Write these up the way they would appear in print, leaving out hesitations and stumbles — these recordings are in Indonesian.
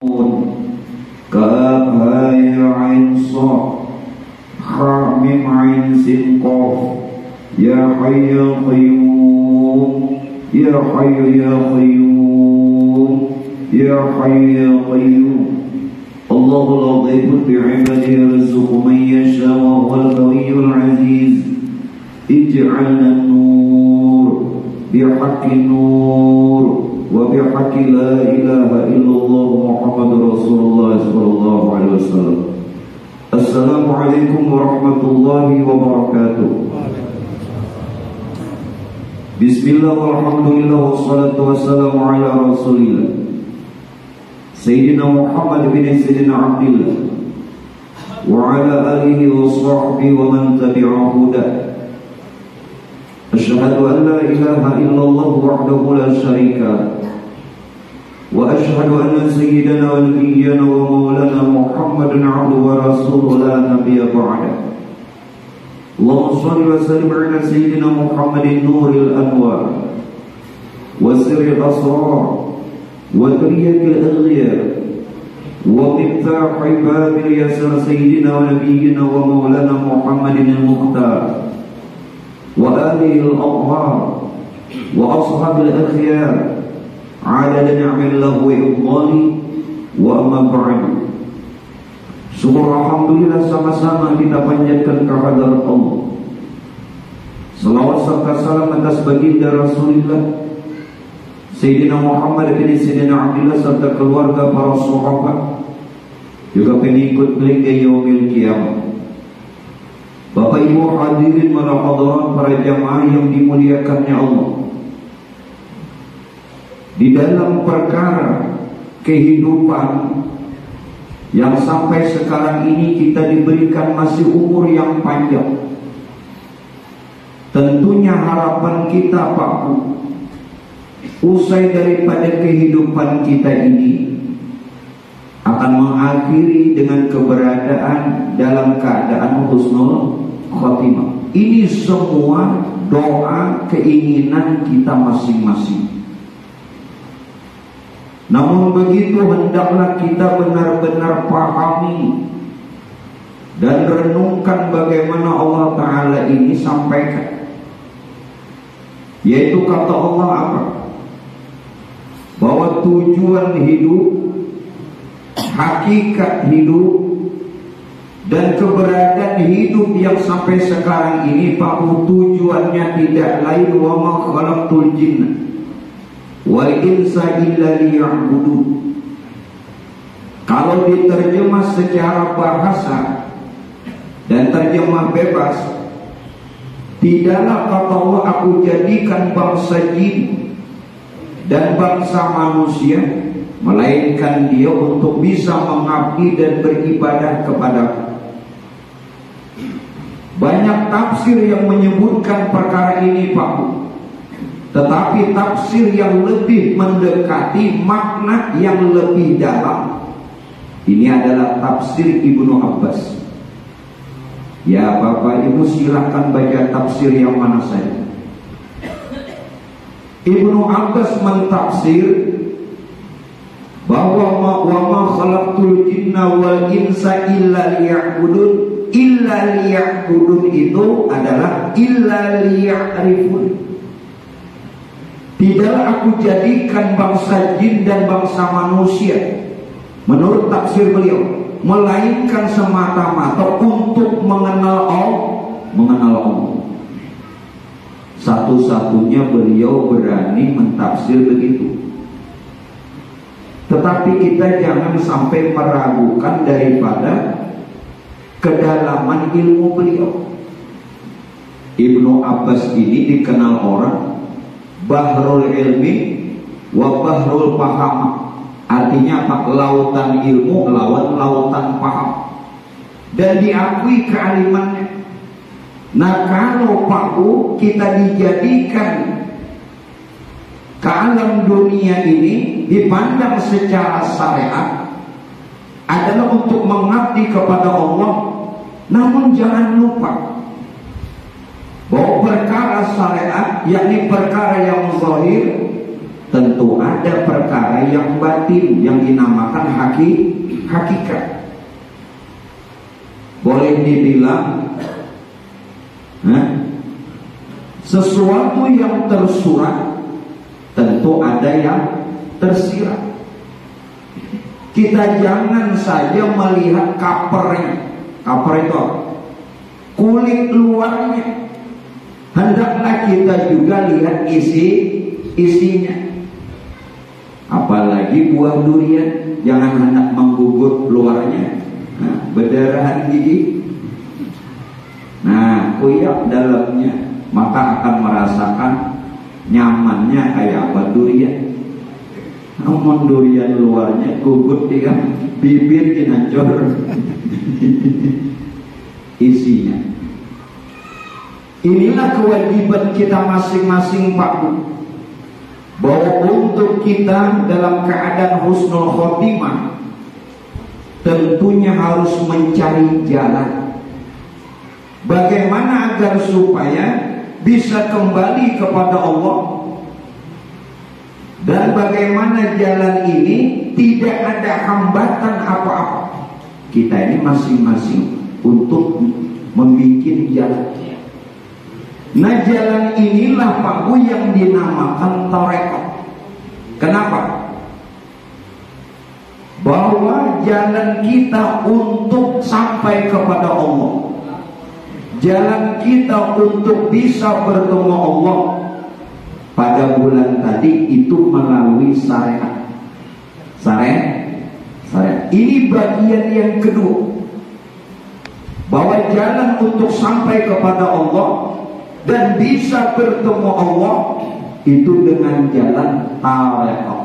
كاف ها يا عين صاد حاء ميم عين سين قاف يا حي يا قيوم يا حي يا قيوم يا حي يا قيوم الله لطيف بعباده يرزق من يشاء وهو القوي العزيز اجعلنا النور بحق النور وبحق لا إله إلا الله محمد رسول الله صلى الله عليه وسلم. السلام عليكم ورحمة الله وبركاته. Bismillah walhamdulillah wassalatu wassalamu ala rasulillah Sayyidina Muhammad bin Sayyidina Abdillah wa ala alihi wa sahbihi wa man tabi'a hudah. Asyhadu an la ilaha illallah wahdahu la syarika lah wa asyhadu anna sayyidana wa nabiyyana wa maulana Muhammadan abduhu wa rasuluhu la nabiyya ba'dah. Allahumma shalli wa sallim ala sayyidina Muhammadin nuril anwar wa sirril asrar wa tariqil aghyar wa miftahi babil yasar sayyidina wa nabiyyina wa maulana Muhammadin al-mukhtar wa alihi al-athhar wa ashabil akhyar ala ni'amillah wa idhani wa amma ba'du. Syukur alhamdulillah sama-sama kita panjatkan kehadirat Allah. Salawat serta salam atas baginda Rasulullah Sayyidina Muhammad bin Sayyidina Abdillah serta keluarga para sahabat juga pengikut hingga yaumil qiyamah. Bapak Ibu hadirin para hadirat, para jamaah yang dimuliakannya Allah. Di dalam perkara kehidupan yang sampai sekarang ini kita diberikan masih umur yang panjang, tentunya harapan kita Pak Bu, usai daripada kehidupan kita ini akan mengakhiri dengan keberadaan dalam keadaan husnul khotimah. Ini semua doa keinginan kita masing-masing. Namun begitu hendaklah kita benar-benar pahami dan renungkan bagaimana Allah Ta'ala ini sampaikan. Yaitu kata Allah apa? Bahwa tujuan hidup, hakikat hidup, dan keberadaan hidup yang sampai sekarang ini Pak, tujuannya tidak lain wa ma khalaqtul jinna wal insa illa liya'budun. Kalau diterjemah secara bahasa dan terjemah bebas, tidaklah kata Allah aku jadikan bangsa jin dan bangsa manusia melainkan dia untuk bisa mengabdi dan beribadah kepadaku. Banyak tafsir yang menyebutkan perkara ini Pak Bu, tetapi tafsir yang lebih mendekati makna yang lebih dalam ini adalah tafsir Ibnu Abbas. Ya Bapak Ibu silahkan baca tafsir yang mana saja. Ibnu Abbas mentafsir bahwa wa ma khalaqtul jinna wal insa illa liya'budun. Illa liya'budun itu adalah illa liya'rifun. Tidaklah aku jadikan bangsa jin dan bangsa manusia, menurut tafsir beliau, melainkan semata-mata untuk mengenal Allah. Satu-satunya beliau berani mentafsir begitu. Tetapi kita jangan sampai meragukan daripada kedalaman ilmu beliau. Ibnu Abbas ini dikenal orang Bahrul ilmi wa bahrul paham. Artinya apa? Lautan ilmu lawan lautan paham. Dan diakui kealimannya. Nah kalau Pak Bu kita dijadikan ke alam dunia ini dipandang secara syariat adalah untuk mengabdi kepada Allah. Namun jangan lupa bahwa perkara syariat, yakni perkara yang zahir, tentu ada perkara yang batin yang dinamakan hakikat. Boleh dibilang sesuatu yang tersurat, tentu ada yang tersirat. Kita jangan saja melihat covernya. Cover itu kulit luarnya. Hendaklah kita juga lihat isinya. Apalagi buah durian, jangan hendak menggugut luarnya, berdarahan gigi. Nah, kuyak dalamnya, maka akan merasakan nyamannya kayak apa durian. Namun durian luarnya gugut dia, bibir hancur. Isinya. Inilah kewajiban kita masing-masing, Pak Bu, bahwa untuk kita dalam keadaan husnul khotimah tentunya harus mencari jalan bagaimana agar supaya bisa kembali kepada Allah, dan bagaimana jalan ini tidak ada hambatan apa-apa. Kita ini masing-masing untuk membuat jalan. Nah, jalan inilah Pak Bu yang dinamakan tarekat. Kenapa? Bahwa jalan kita untuk sampai kepada Allah, jalan kita untuk bisa bertemu Allah pada bulan tadi itu melalui syariat. Syariat. Ini bagian yang kedua, bahwa jalan untuk sampai kepada Allah dan bisa bertemu Allah itu dengan jalan tarekat.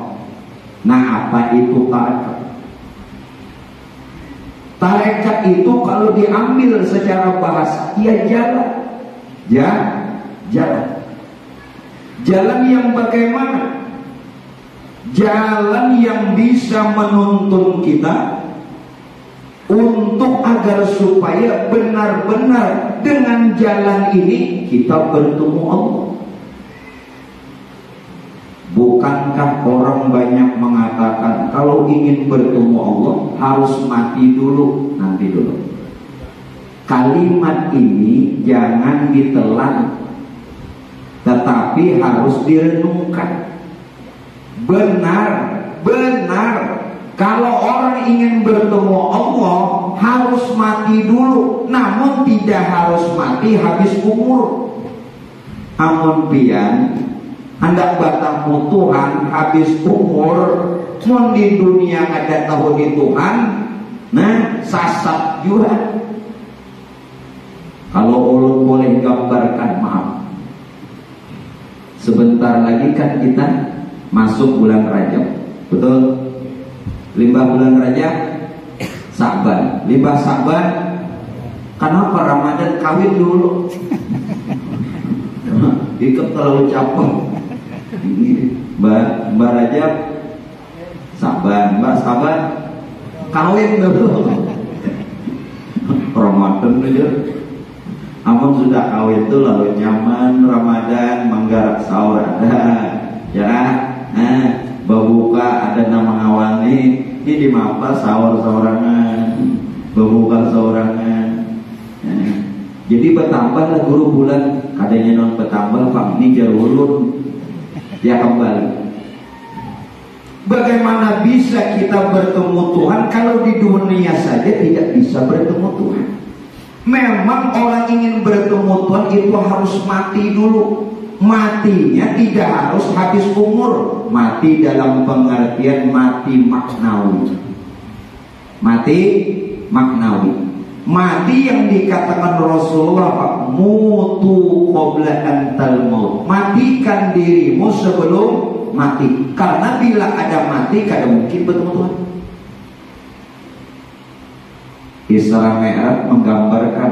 Nah, apa itu tarekat? Tarekat itu kalau diambil secara bahasa, ya jalan. Jalan. Jalan yang bagaimana? Jalan yang bisa menuntun kita untuk agar supaya benar-benar dengan jalan ini kita bertemu Allah. Bukankah orang banyak mengatakan kalau ingin bertemu Allah harus mati dulu? Nanti dulu. Kalimat ini jangan ditelan, tetapi harus direnungkan. Benar. Kalau orang ingin bertemu Allah harus mati dulu, namun tidak harus mati habis umur. Amun pian hendak bertemu Tuhan habis umur, mun di dunia ada tahu di Tuhan, nah sasat juga. Kalau ulun boleh gambarkan, maaf, sebentar lagi kan kita masuk bulan Rajab, betul? Limbah bulan Rajab, Sa'ban. Limbah Sa'ban, kenapa Ramadan kawin dulu? Ikut terlalu capek. Mbak Rajab, Sa'ban. Mbak Sa'ban, kawin dulu. Ramadan aja. Amun sudah kawin itu lalu nyaman Ramadan, menggarap sahur ada, ya. Berbuka ada nama ngawani, ini di mapa sahur-sahurangan, berbuka sahurangan. Jadi bertambahlah guru bulan, adanya non bertambah Pak ini jarulun ya kembali. Bagaimana bisa kita bertemu Tuhan kalau di dunia saja tidak bisa bertemu Tuhan? Memang orang ingin bertemu Tuhan itu harus mati dulu. Matinya tidak harus habis umur. Mati dalam pengertian mati maknawi. Mati maknawi. Mati yang dikatakan Rasulullah, Pak, mutu qabla antal maut. Matikan dirimu sebelum mati. Karena bila ada mati, kada mungkin bertemu Tuhan. Isra Mi'raj menggambarkan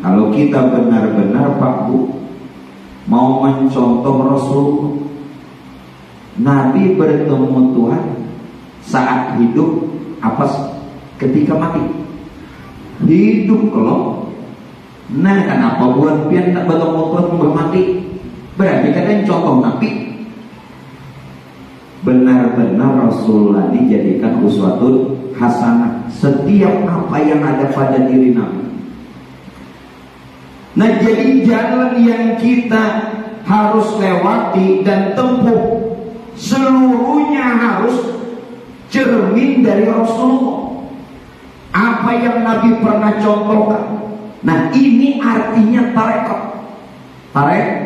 kalau kita benar-benar Pak Bu mau mencontoh Rasul, Nabi bertemu Tuhan saat hidup apa ketika mati? Hidup kalau. Nah, kenapa buat pian tak bertemu Tuhan belum mati? Berarti kan contoh Nabi. benar-benar Rasulullah dijadikan uswatun hasanah setiap apa yang ada pada diri Nabi. Nah, jadi jalan yang kita harus lewati dan tempuh seluruhnya harus cermin dari Rasulullah. Apa yang Nabi pernah contohkan. Nah, ini artinya tarekat. Tarekat.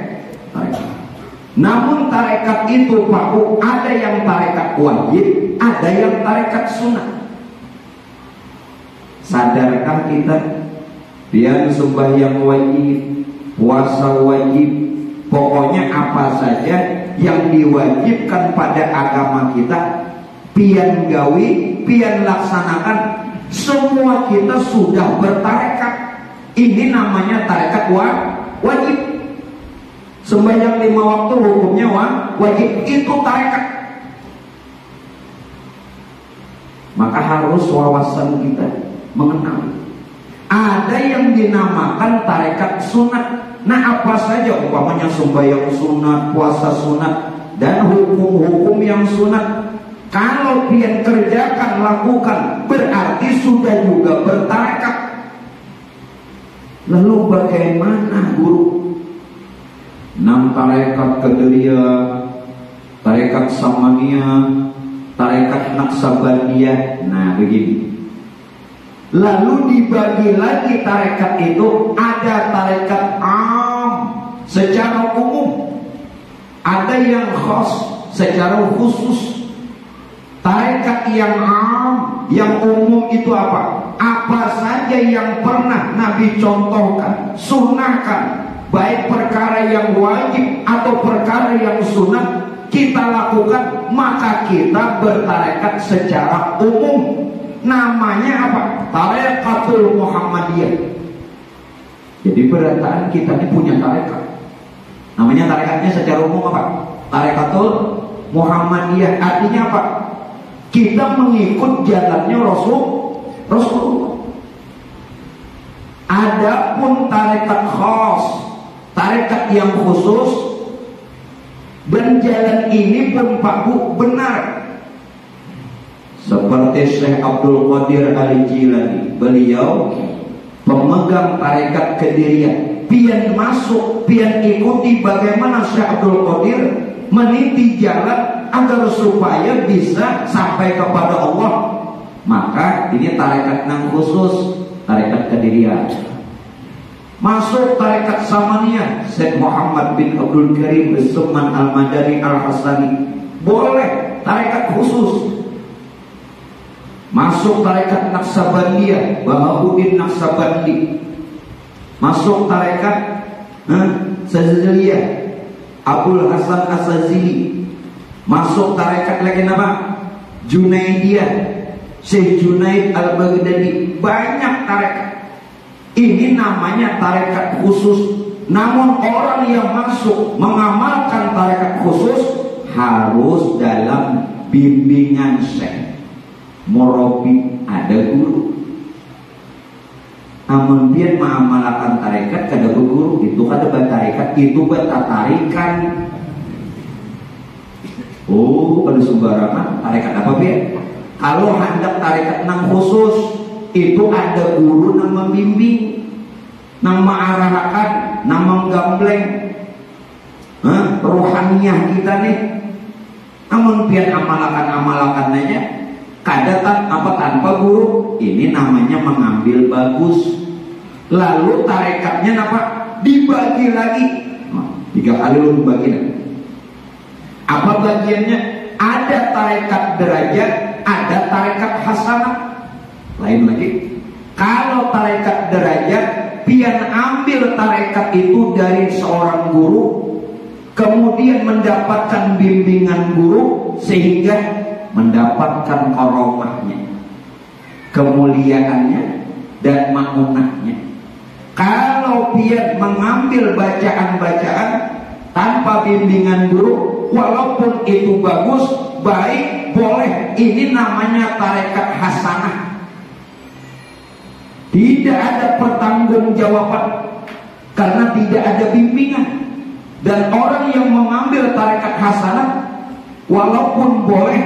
Namun tarekat itu Pak Bu, ada yang tarekat wajib, ada yang tarekat sunnah. Sadarkah kita? Dia sembahyang wajib, puasa wajib, pokoknya apa saja yang diwajibkan pada agama kita, pian gawi, pian laksanakan, semua kita sudah bertarekat. Ini namanya tarekat wajib. Sembahyang 5 waktu hukumnya wajib, itu tarekat. Maka harus wawasan kita mengenal. Ada yang dinamakan tarekat sunat. Nah, apa saja umpamanya sembahyang sunat, puasa sunat, dan hukum-hukum yang sunat. Kalau pian kerjakan, lakukan, berarti sudah juga bertarekat. Lalu bagaimana guru? 6 tarekat Qadiriyah, tarekat Samaniyah, tarekat Naqsabandiyah. Nah, begini. Lalu dibagi lagi tarekat itu, ada tarekat am secara umum, ada yang khas secara khusus. Tarekat yang am, yang umum itu apa? Apa saja yang pernah Nabi contohkan, sunnahkan, baik perkara yang wajib atau perkara yang sunnah, kita lakukan, maka kita bertarekat secara umum. Namanya apa? Tarekatul Muhammadiyah. Jadi berataan kita ini punya tarekat. Namanya tarekatnya secara umum apa? Tarekatul Muhammadiyah. Artinya apa? Kita mengikut jalannya Rasulullah. Adapun tarekat khas, tarekat yang khusus, dan jalan ini pun Pak Bu benar. Seperti Syekh Abdul Qadir Al-Jilani, beliau pemegang tarekat Qadiriyah. Pian masuk, pian ikuti bagaimana Syekh Abdul Qadir meniti jalan agar supaya bisa sampai kepada Allah. Maka ini tarekat yang khusus, tarekat Qadiriyah. Masuk tarekat Samaniyah, Syekh Muhammad bin Abdul Karim As-Summan Al-Madani Al-Hasani, boleh tarekat khusus. Masuk tarekat Naqsabandiyah, Bahabuddin Naqsabandi. Masuk tarekat Saziliyah, Abul Hasan As-Sazili. Masuk tarekat lagi nama Junaidiyah, Syekh Junaid Al-Baghdadi. Banyak tarekat. Ini namanya tarekat khusus. Namun orang yang masuk mengamalkan tarekat khusus harus dalam bimbingan syekh, murabi, ada guru. Amun dia mengamalkan tarekat kada guru, itu kada tarekat, itu tarikan. Oh, pada sembarangan tarekat apa biar? Kalau hendak tarekat nang khusus, itu ada guru yang membimbing, yang mengarahkan, yang menggambleng rohaniyah kita nih. Namun biar amalakan aja, kadang apa tanpa guru, ini namanya mengambil bagus. Lalu tarekatnya apa? Dibagi lagi. 3 kali lu bagi. Apa bagiannya? Ada tarekat derajat, ada tarekat hasanah. Lain lagi. Kalau tarekat derajat, pian ambil tarekat itu dari seorang guru, kemudian mendapatkan bimbingan guru sehingga mendapatkan karomahnya, kemuliaannya, dan maunahnya. Kalau pian mengambil bacaan-bacaan tanpa bimbingan guru, walaupun itu bagus, baik, boleh, ini namanya tarekat hasanah. Tidak ada pertanggungjawaban karena tidak ada bimbingan. Dan orang yang mengambil tarekat hasanah Walaupun boleh,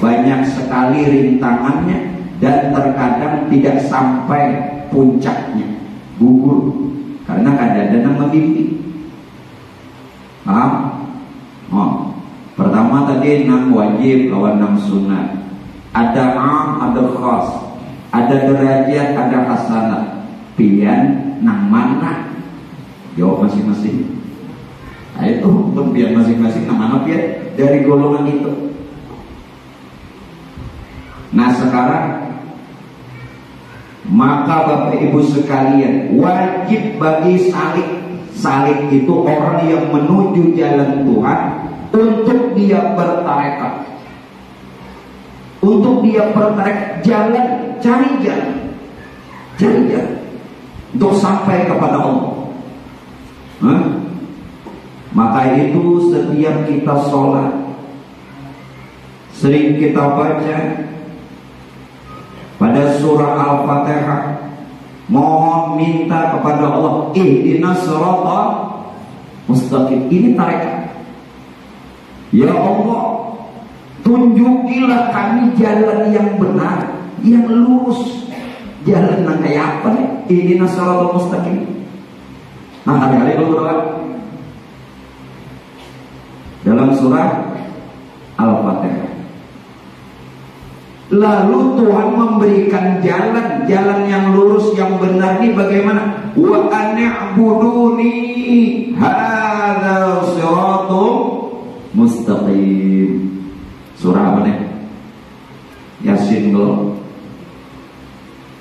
banyak sekali rintangannya dan terkadang tidak sampai puncaknya, gugur karena kadang-kadang membimbing. Paham? Oh. Pertama tadi 6 wajib lawan 6 sunat. Ada ada khas, ada derajat, ada hasanah. Pilihan nang mana? Jawab masing-masing. Nah itu pun pilihan masing-masing nang mana pilihan dari golongan itu. Nah sekarang maka Bapak Ibu sekalian, wajib bagi salik itu orang yang menuju jalan Tuhan untuk dia bertarekat, untuk dia bertarekat jalan, cari jalan untuk sampai kepada Allah. Maka itu setiap kita sholat sering kita baca pada surah Al-Fatihah, mohon minta kepada Allah ihdinas siratal mustaqim. Ini tarekat. Ya Allah, tunjukilah kami jalan yang benar, yang lurus. Jalan yang kayak apa nih? Ihdinas siratal mustaqim. Nah, hari-hari berdoa dalam surah Al-Fatihah. Lalu Tuhan memberikan jalan yang lurus, yang benar ini bagaimana? Wa an'buduni hadza siratum mustaqim. Surah apa nih? Yasin lo.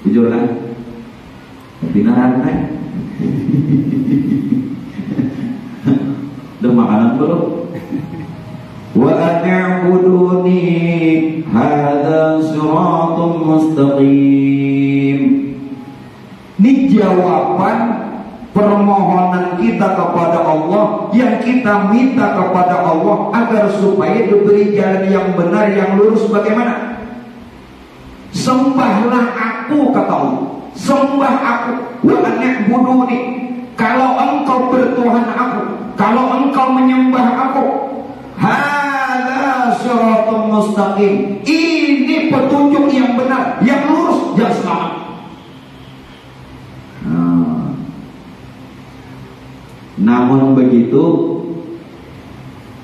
Jujur kan? Benaran kan? Udah makanan belum? Wa an'buduni hadza siratum mustaqim. Ini jawaban permohonan kita kepada Allah, yang kita minta kepada Allah agar supaya diberi jalan yang benar, yang lurus. Bagaimana? Sembahlah aku, kata Allah. Sembah aku. Wa an'buduni. Kalau engkau bertuhan aku, kalau engkau menyembah aku, hadza siratum mustaqim. Ini petunjuk yang benar, yang lurus, yang selamat. Namun begitu,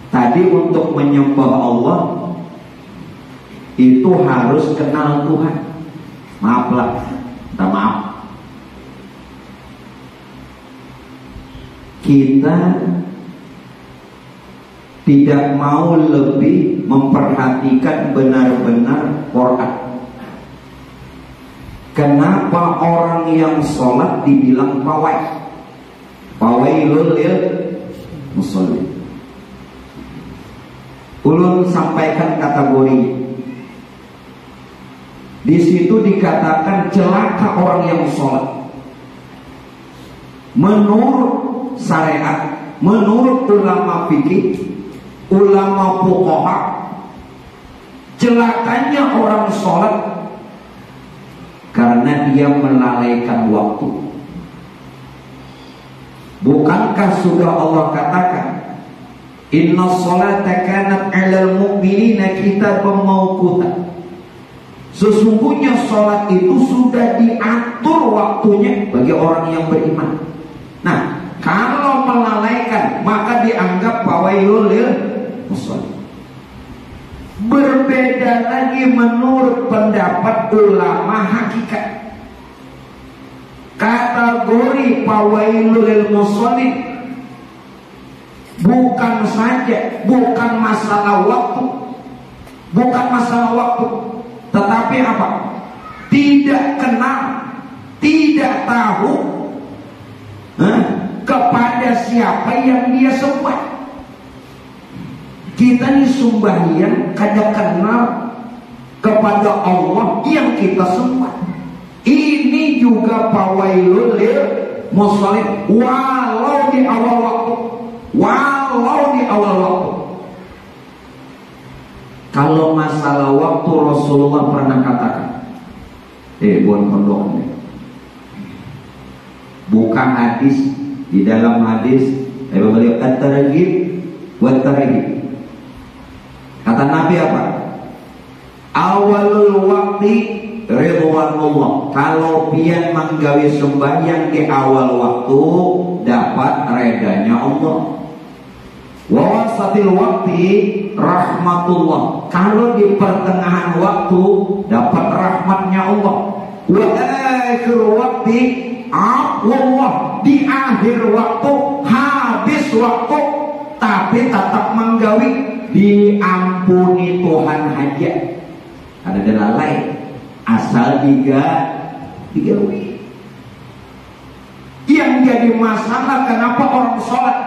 tadi untuk menyembah Allah itu harus kenal Tuhan. Maaflah, minta maaf. Kita tidak mau lebih memperhatikan benar-benar Quran. Kenapa orang yang sholat dibilang pawai? Fawailul lil musallin. Ulun sampaikan kategori. Di situ dikatakan celaka orang yang sholat. Menurut syariat, menurut ulama fikih, ulama fuqaha, celakanya orang sholat karena dia melalaikan waktu. Bukankah sudah Allah katakan, inna sholata kanat 'alal mu'minina kitaban mawquta. Sesungguhnya sholat itu sudah diatur waktunya bagi orang yang beriman. Nah, kalau melalaikan maka dianggap fawailul lil musallin. Berbeda lagi menurut pendapat ulama hakikat. Kategori fawailul lil musallin bukan saja, bukan masalah waktu, tetapi apa? Tidak kenal, tidak tahu kepada siapa yang dia sembah. Kita ini sembahyang kada kenal kepada Allah yang kita sembah. Ini juga fawailul lil musallin walau di awal waktu. Kalau masalah waktu Rasulullah pernah katakan, bukan pondok nih. Bukan hadis, di dalam hadis beliau at-targhib wa tarhib. Kata Nabi apa? Awalul waktu ridwanullah. Kalau pian menggawe sembahyang di awal waktu, dapat redanya Allah. Wa wasatil waktu rahmatullah. Kalau di pertengahan waktu, dapat rahmatnya Allah. Wa akhir waktu Allah. Di akhir waktu, habis waktu, tapi tetap menggawe, diampuni Tuhan aja. Ada dalalai asal tiga yang jadi masalah. Kenapa orang sholat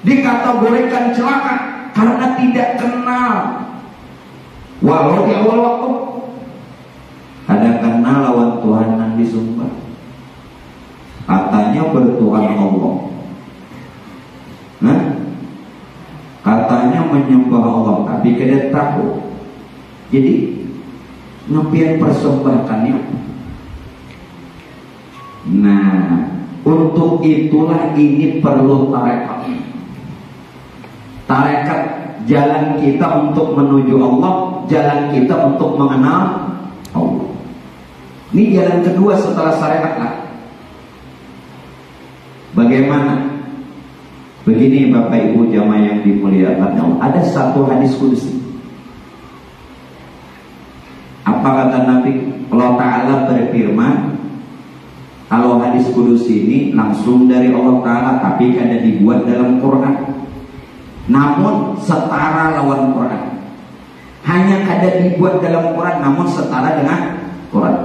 dikategorikan celaka? Karena tidak kenal. Walau di awal waktu ada kenal lawan Tuhan yang disumpah, katanya bertuhan Allah, nah katanya menyembah Allah, tapi kada tahu. Jadi ngepian persembahkannya. Nah, untuk itulah ini perlu tarekat. Tarekat jalan kita untuk menuju Allah, jalan kita untuk mengenal Allah. Ini jalan kedua setelah syariat lah. Bagaimana? Begini Bapak Ibu jamaah yang dimuliakan Allah. Ada satu hadis qudsi. Apa kata Nabi? Allah Ta'ala berfirman, kalau hadis kudus ini langsung dari Allah Ta'ala, tapi kada dibuat dalam Quran, namun setara lawan Quran. Hanya kada dibuat dalam Quran, namun setara dengan Quran.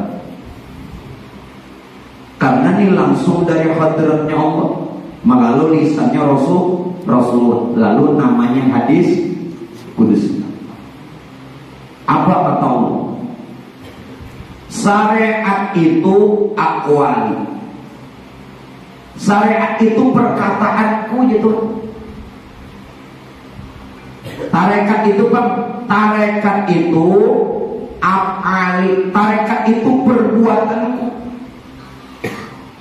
Karena ini langsung dari hadratnya Allah melalui lisannya Rasulullah. Lalu namanya hadis kudus. Apa kata Allah? Syariat itu akwali. Syariat itu perkataanku gitu. Tarekat itu Bang, tarekat itu afali, tarekat itu perbuatanku.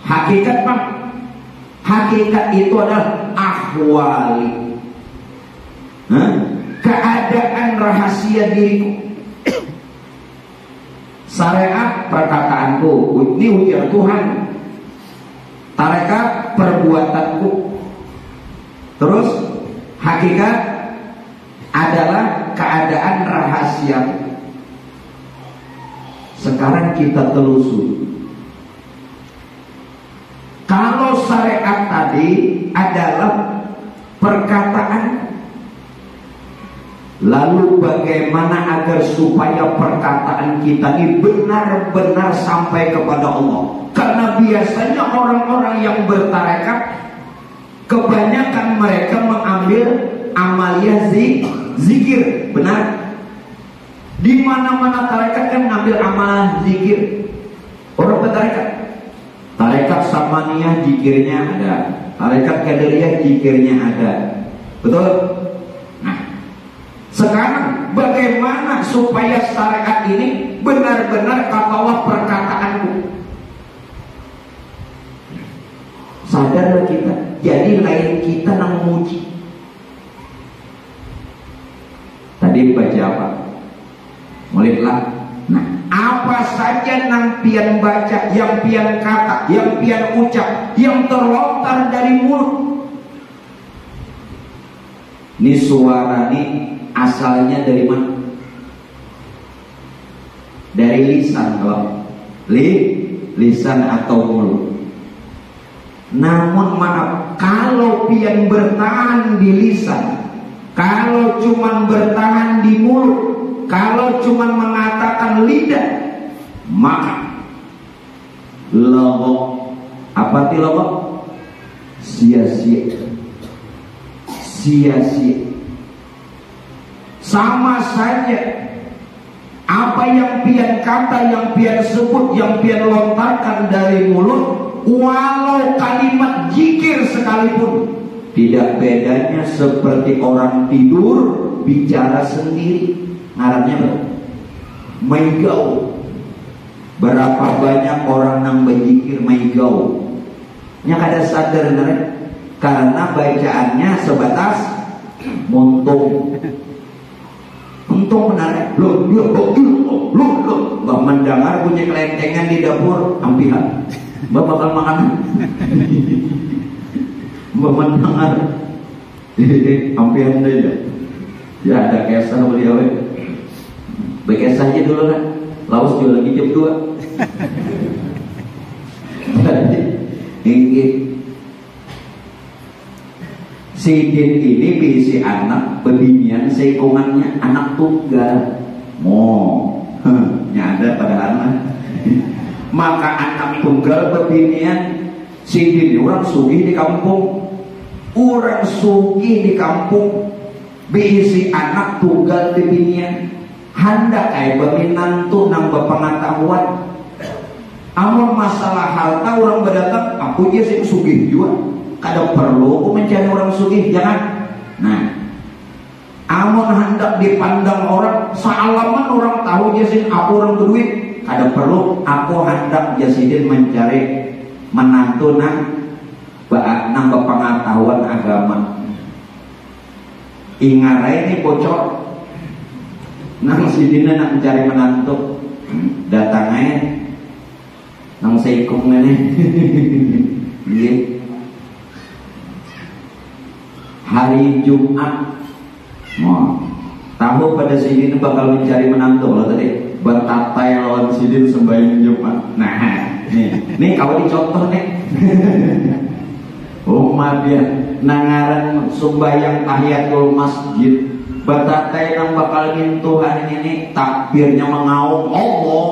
Hakikat Bang, hakikat itu adalah ahwali. Keadaan rahasia diriku. Syariat perkataanku, ini ujar Tuhan. Tarekat perbuatanku. Terus hakikat adalah keadaan rahasia. Sekarang kita telusuri. Kalau syariat tadi adalah perkataan, lalu bagaimana agar supaya perkataan kita ini benar-benar sampai kepada Allah? Karena biasanya orang-orang yang bertarekat, kebanyakan mereka mengambil amalia zikir, benar? Di mana-mana tarekat kan mengambil amal zikir. Orang bertarekat, tarekat samaniyah zikirnya ada, tarekat qadariyah zikirnya ada, betul? Sekarang bagaimana supaya syariat ini benar-benar kata Allah perkataanku? Sadarlah kita. Jadi lain kita nang muji. Tadi baca apa? Mulailah. Nah, apa saja nang pian baca, yang pian kata, yang pian ucap, yang terlontar dari mulut. Ini suara nih asalnya dari mana? Dari lisan, kalau lisan atau mulut. Namun maaf, kalau pian bertahan di lisan, kalau cuman bertahan di mulut, kalau cuman mengatakan lidah, maka logok. Apa ti logok? Sia-sia. Sia-sia. Sama saja apa yang pian kata, yang pian sebut, yang pian lontarkan dari mulut, walau kalimat zikir sekalipun, tidak bedanya seperti orang tidur bicara sendiri. Ngarannya maigau. Berapa banyak orang yang berzikir maigau, nya kada sadar benar, karena bacaannya sebatas muntung. Untung benar, lo, Mbak mendengar bunyi kelentengan di dapur, ampihan, Mbak bakal makan. Mbak mendengar, ampihan aja. Ya ada kesah beliau, bekesah aja dulu lah. Laos juga lagi jam 2. Ini Sidin ini bisi anak bebinian seikungannya anak tunggal. Nyada pada anak. Maka anak tunggal bebinian Sidin orang sugih di kampung. Orang sugih di kampung bisi anak tunggal bebinian. Hendak kayak beminantu nang berpengetahuan. Amun masalah hal tahu orang berdatang, aku dia sih sugih juga. Kada perlu aku mencari orang sugih, jangan. Nah, amun hendak dipandang orang, sealaman orang tahu jasin aku orang berduit, kada perlu aku hendak jasidin mencari menantu nang pengetahuan agama. Ingarai ini bocor, nang sidina nak mencari menantu, datangnya nang seikung ini, iya. Hari Jumat, tahu pada sidin bakal mencari menantu loh tadi, bertatai lawan sidin sembahyang Jumat. Nah, nih kau dicontoh nih. Umat dia nangaran sembahyang tahiyatul masjid, bertatai nang bakal Tuhan ini takbirnya mengaum, Allah,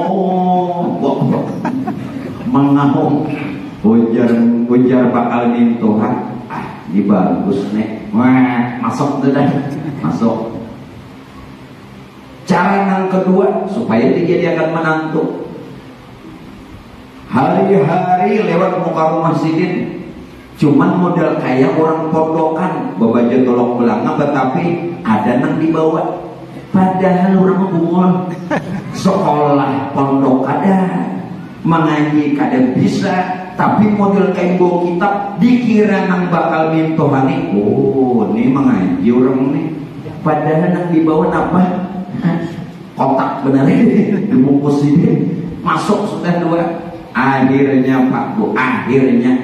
mengaum, ujar bakal Tuhan. Ini bagus nih, wah masuk tuh dah, masuk. Cara yang kedua supaya dia akan menantu. Hari-hari lewat muka rumah sidin, cuman modal kayak orang pondokan, babaja tolong belanga, tetapi ada nang dibawa. Padahal orang bungol, sekolah pondok ada, mengaji kada bisa. Tapi model kain bawa kitab dikira nang bakal mintohani. Oh, ini mengaji orang nih. Padahal nang dibawa apa? Kotak benar ini dibungkus ini. Masuk sudah 2. Akhirnya Pak Bu, akhirnya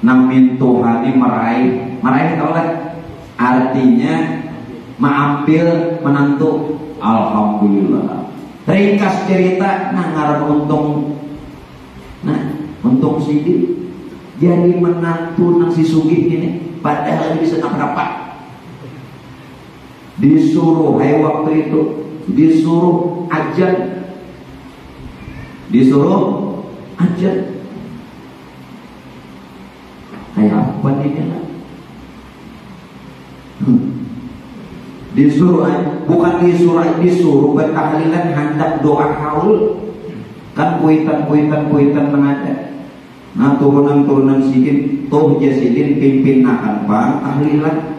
nang mintohani meraih tahu kan? Artinya mengambil menantu. Alhamdulillah. Ringkas cerita nangaran untung sidin jadi menantu nang si sugih ini, padahal bisa nak rapat. Disuruh waktu itu disuruh ajan kayak apa nih lah. Bukan disuruh bertahlilan hendak doa haul. Kan kuitan mengada. Nah turunan sidin toh jasidin pimpin akan bang tahlilan.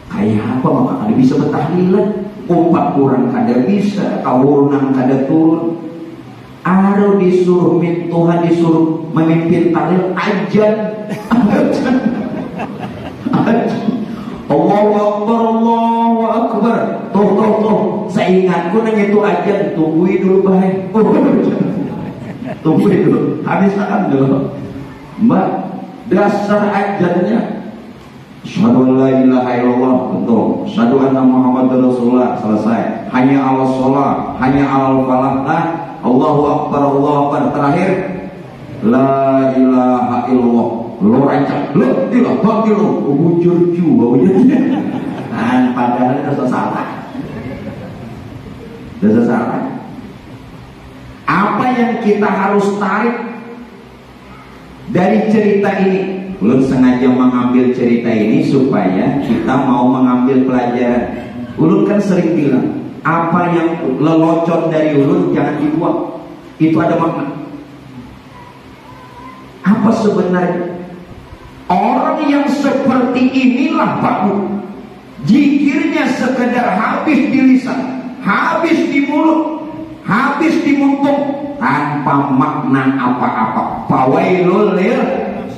Kayak apa maka kada bisa bertahlilan. 4 orang kada bisa, kawurunan kada turun. Aro disuruh Tuhan disuruh memimpin tahlil ajan. Allahu Akbar, Allahu Akbar. Tuh. Seingatku nang itu aja, tungguin dulu baik. Tungguin dulu, habiskan dulu. Mbak, dasar ajannya Asyhadu an la ilaha illallah, betul. Asyhadu anna Muhammadar Rasulullah, selesai. Hanya ala sholat, hanya ala falah. Nah, Allahu Akbar, Allahu Akbar. Terakhir la ilaha illallah. Lo rancang, lo ilah bagi lo, bujur juga. Nah, padahal itu salah. Dosa salah. Apa yang kita harus tarik dari cerita ini? Ulun sengaja mengambil cerita ini supaya kita mau mengambil pelajaran. Ulun kan sering bilang, apa yang lelocot dari ulun jangan dibuang. Itu ada makna. Apa sebenarnya? Orang yang seperti inilah Pak Bu, zikirnya sekedar habis di lisan, habis di mulut, habis di muntung, tanpa makna apa-apa. Fawailul lil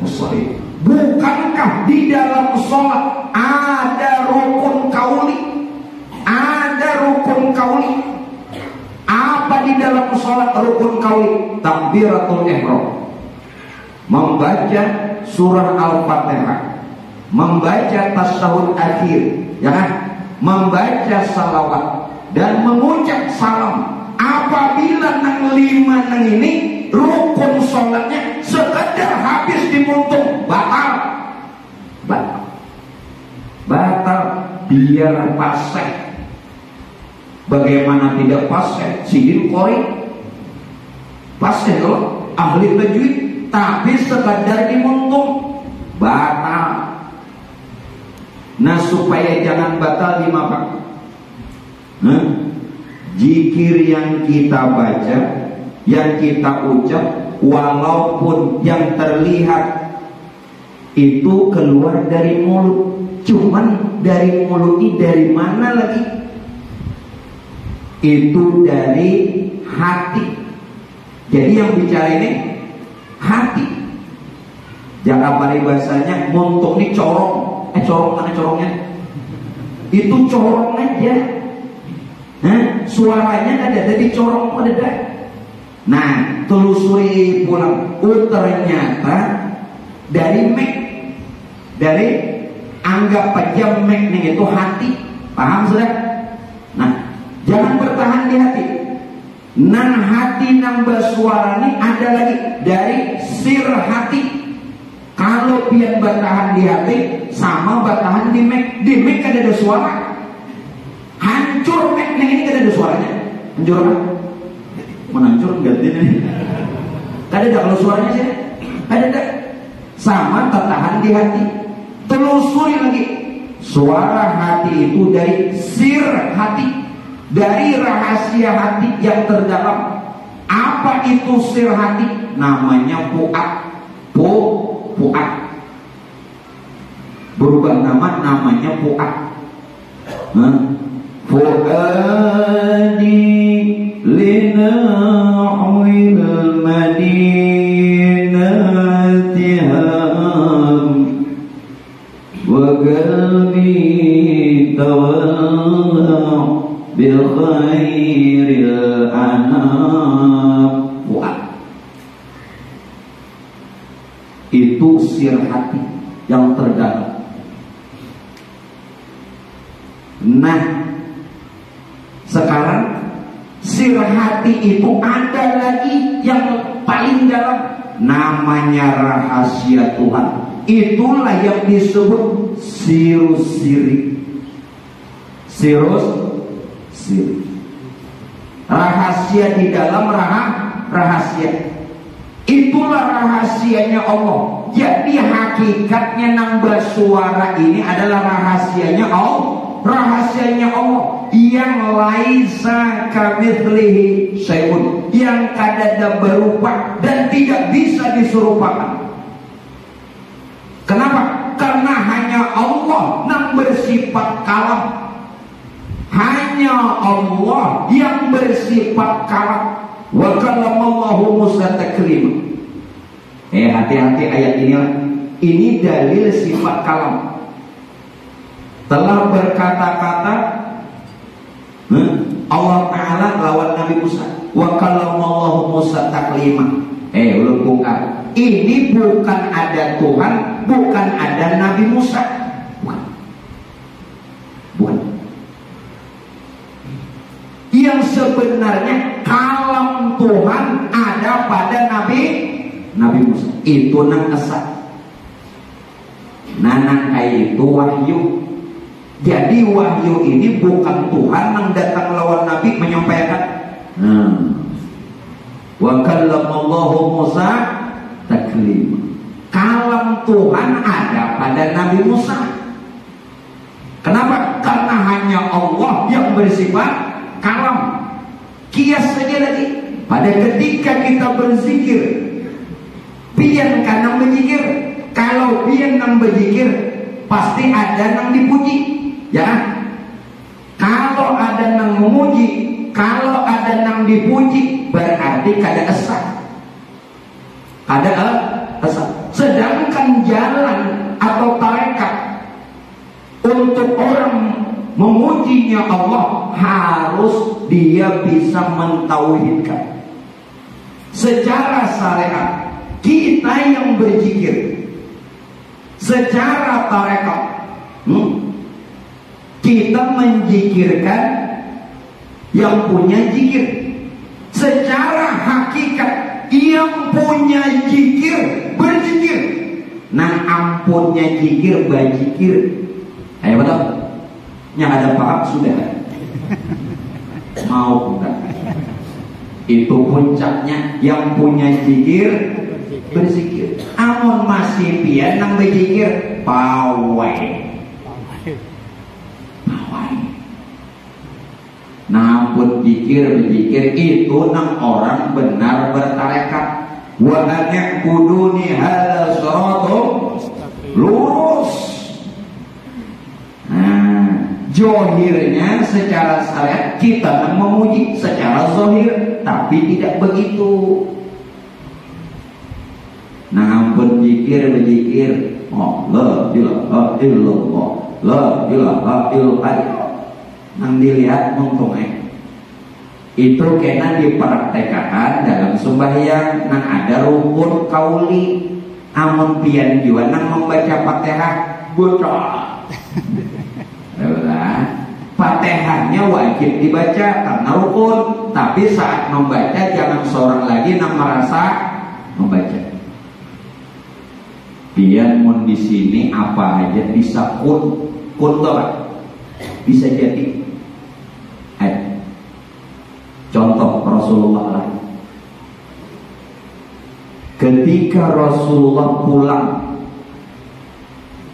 musallin. Bukankah di dalam sholat ada rukun kauli? Ada rukun kauli. Apa di dalam sholat rukun kauli? Takbiratul ihram, membaca surah Al-Fatihah, membaca tasyahud akhir, ya kan? Membaca salawat dan mengucap salam. Apabila nang lima nang ini rukun sholatnya sekedar habis dimuntung, batal. Biar paseh. Bagaimana tidak paseh? Sidin Qori paseh loh, ahli tajwid, tapi sekadar dimuntung, batal. Nah, supaya jangan batal dimakan, zikir yang kita baca, yang kita ucap, walaupun yang terlihat itu keluar dari mulut, cuman dari mulut ini dari mana lagi? Itu dari hati. Jadi yang bicara ini hati. Jangan bahasanya montok ini corong. Corong mana corongnya? Itu corong aja. Suaranya ada, jadi corong ada. Nah, telusuri pulang. Ternyata dari mic, dari anggap aja mic nih itu hati. Paham sudah? Nah, jangan bertahan di hati. Nang hati nambah suara ini ada lagi dari sir hati. Kalau biar bertahan di hati sama bertahan di mic. Di mic kan ada suara. Hancur mic ini kan ada suaranya. Hancur apa? Menancur ganti nih. Ada kalau suaranya sih? Ada. Sama tertahan di hati. Telusuri lagi. Suara hati itu dari sir hati, dari rahasia hati yang terdalam. Apa itu sir hati? Namanya fuad. Fuad. Berubah nama, namanya fuad. Fuadi lina'wil madinati ham wa qalbi tawalla bi khairil anam. Fuad itu sir hati yang terdalam. Nah, sekarang sir hati itu ada lagi yang paling dalam, namanya rahasia Tuhan. Itulah yang disebut sirus siri. Sirus siri, rahasia di dalam rahasia. Itulah rahasianya Allah. Jadi hakikatnya nambah suara ini adalah rahasianya Allah. Rahasianya Allah yang laisa kamitslihi syai'un, yang kadada berupa dan tidak bisa diserupakan. Kenapa? Karena hanya Allah yang bersifat kalam. Hanya Allah yang bersifat kalam. Wa kallamallahu Musa taklima. Hati-hati ayat ini. Ini dalil sifat kalam. Telah berkata-kata Allah Ta'ala lawan Nabi Musa. Wa kallamallahu Musa taklima. Ulun bukan. Ini bukan ada Tuhan, bukan ada Nabi Musa. Bukan. Yang sebenarnya kalam Tuhan ada pada Nabi Musa. Itu nang esat. Nang kayak itu wahyu. Jadi wahyu ini bukan Tuhan yang datang lawan Nabi menyampaikan. Wa kallamallahu Musa taklima. Kalam Tuhan ada pada Nabi Musa. Kenapa? Karena hanya Allah yang bersifat kalam. Kias saja lagi. Pada ketika kita berzikir, pian kanang berzikir. Kalau pian nang berzikir, pasti ada nang dipuji. Ya. Kalau ada nang memuji, kalau ada nang dipuji, berarti kada esah. Kada esah. Sedangkan jalan Untuk orang memujinya Allah harus dia bisa mentauhidkan. Secara syariat kita yang berzikir, secara tarekat kita menzikirkan yang punya zikir. Secara hakikat yang punya zikir berzikir. Nah ampunnya zikir berzikir. Ayo betul. Yang ada paham sudah. Mau enggak? Itu puncaknya yang punya zikir berzikir. Amun masih pian nang berzikir pawai. Namun zikir itu nang orang benar bertarekat. Wa an'buduni hadza siratal lurus. Zohirnya secara syariat kita nang memuji secara zohir, tapi tidak begitu. Nah, berzikir oh la ilaha illallah, la ilaha illallah. Nang dilihat untungnya itu kena dipraktekkan dalam sembahyang. Nang ada rukun kauli, amun pian juga nang membaca Fatihah bocah. Fatihahnya wajib dibaca karena rukun, tapi saat membaca jangan seorang lagi nang merasa membaca. Pian mun di sini apa aja bisa kun bisa jadi. Contoh Rasulullah lah. Ketika Rasulullah pulang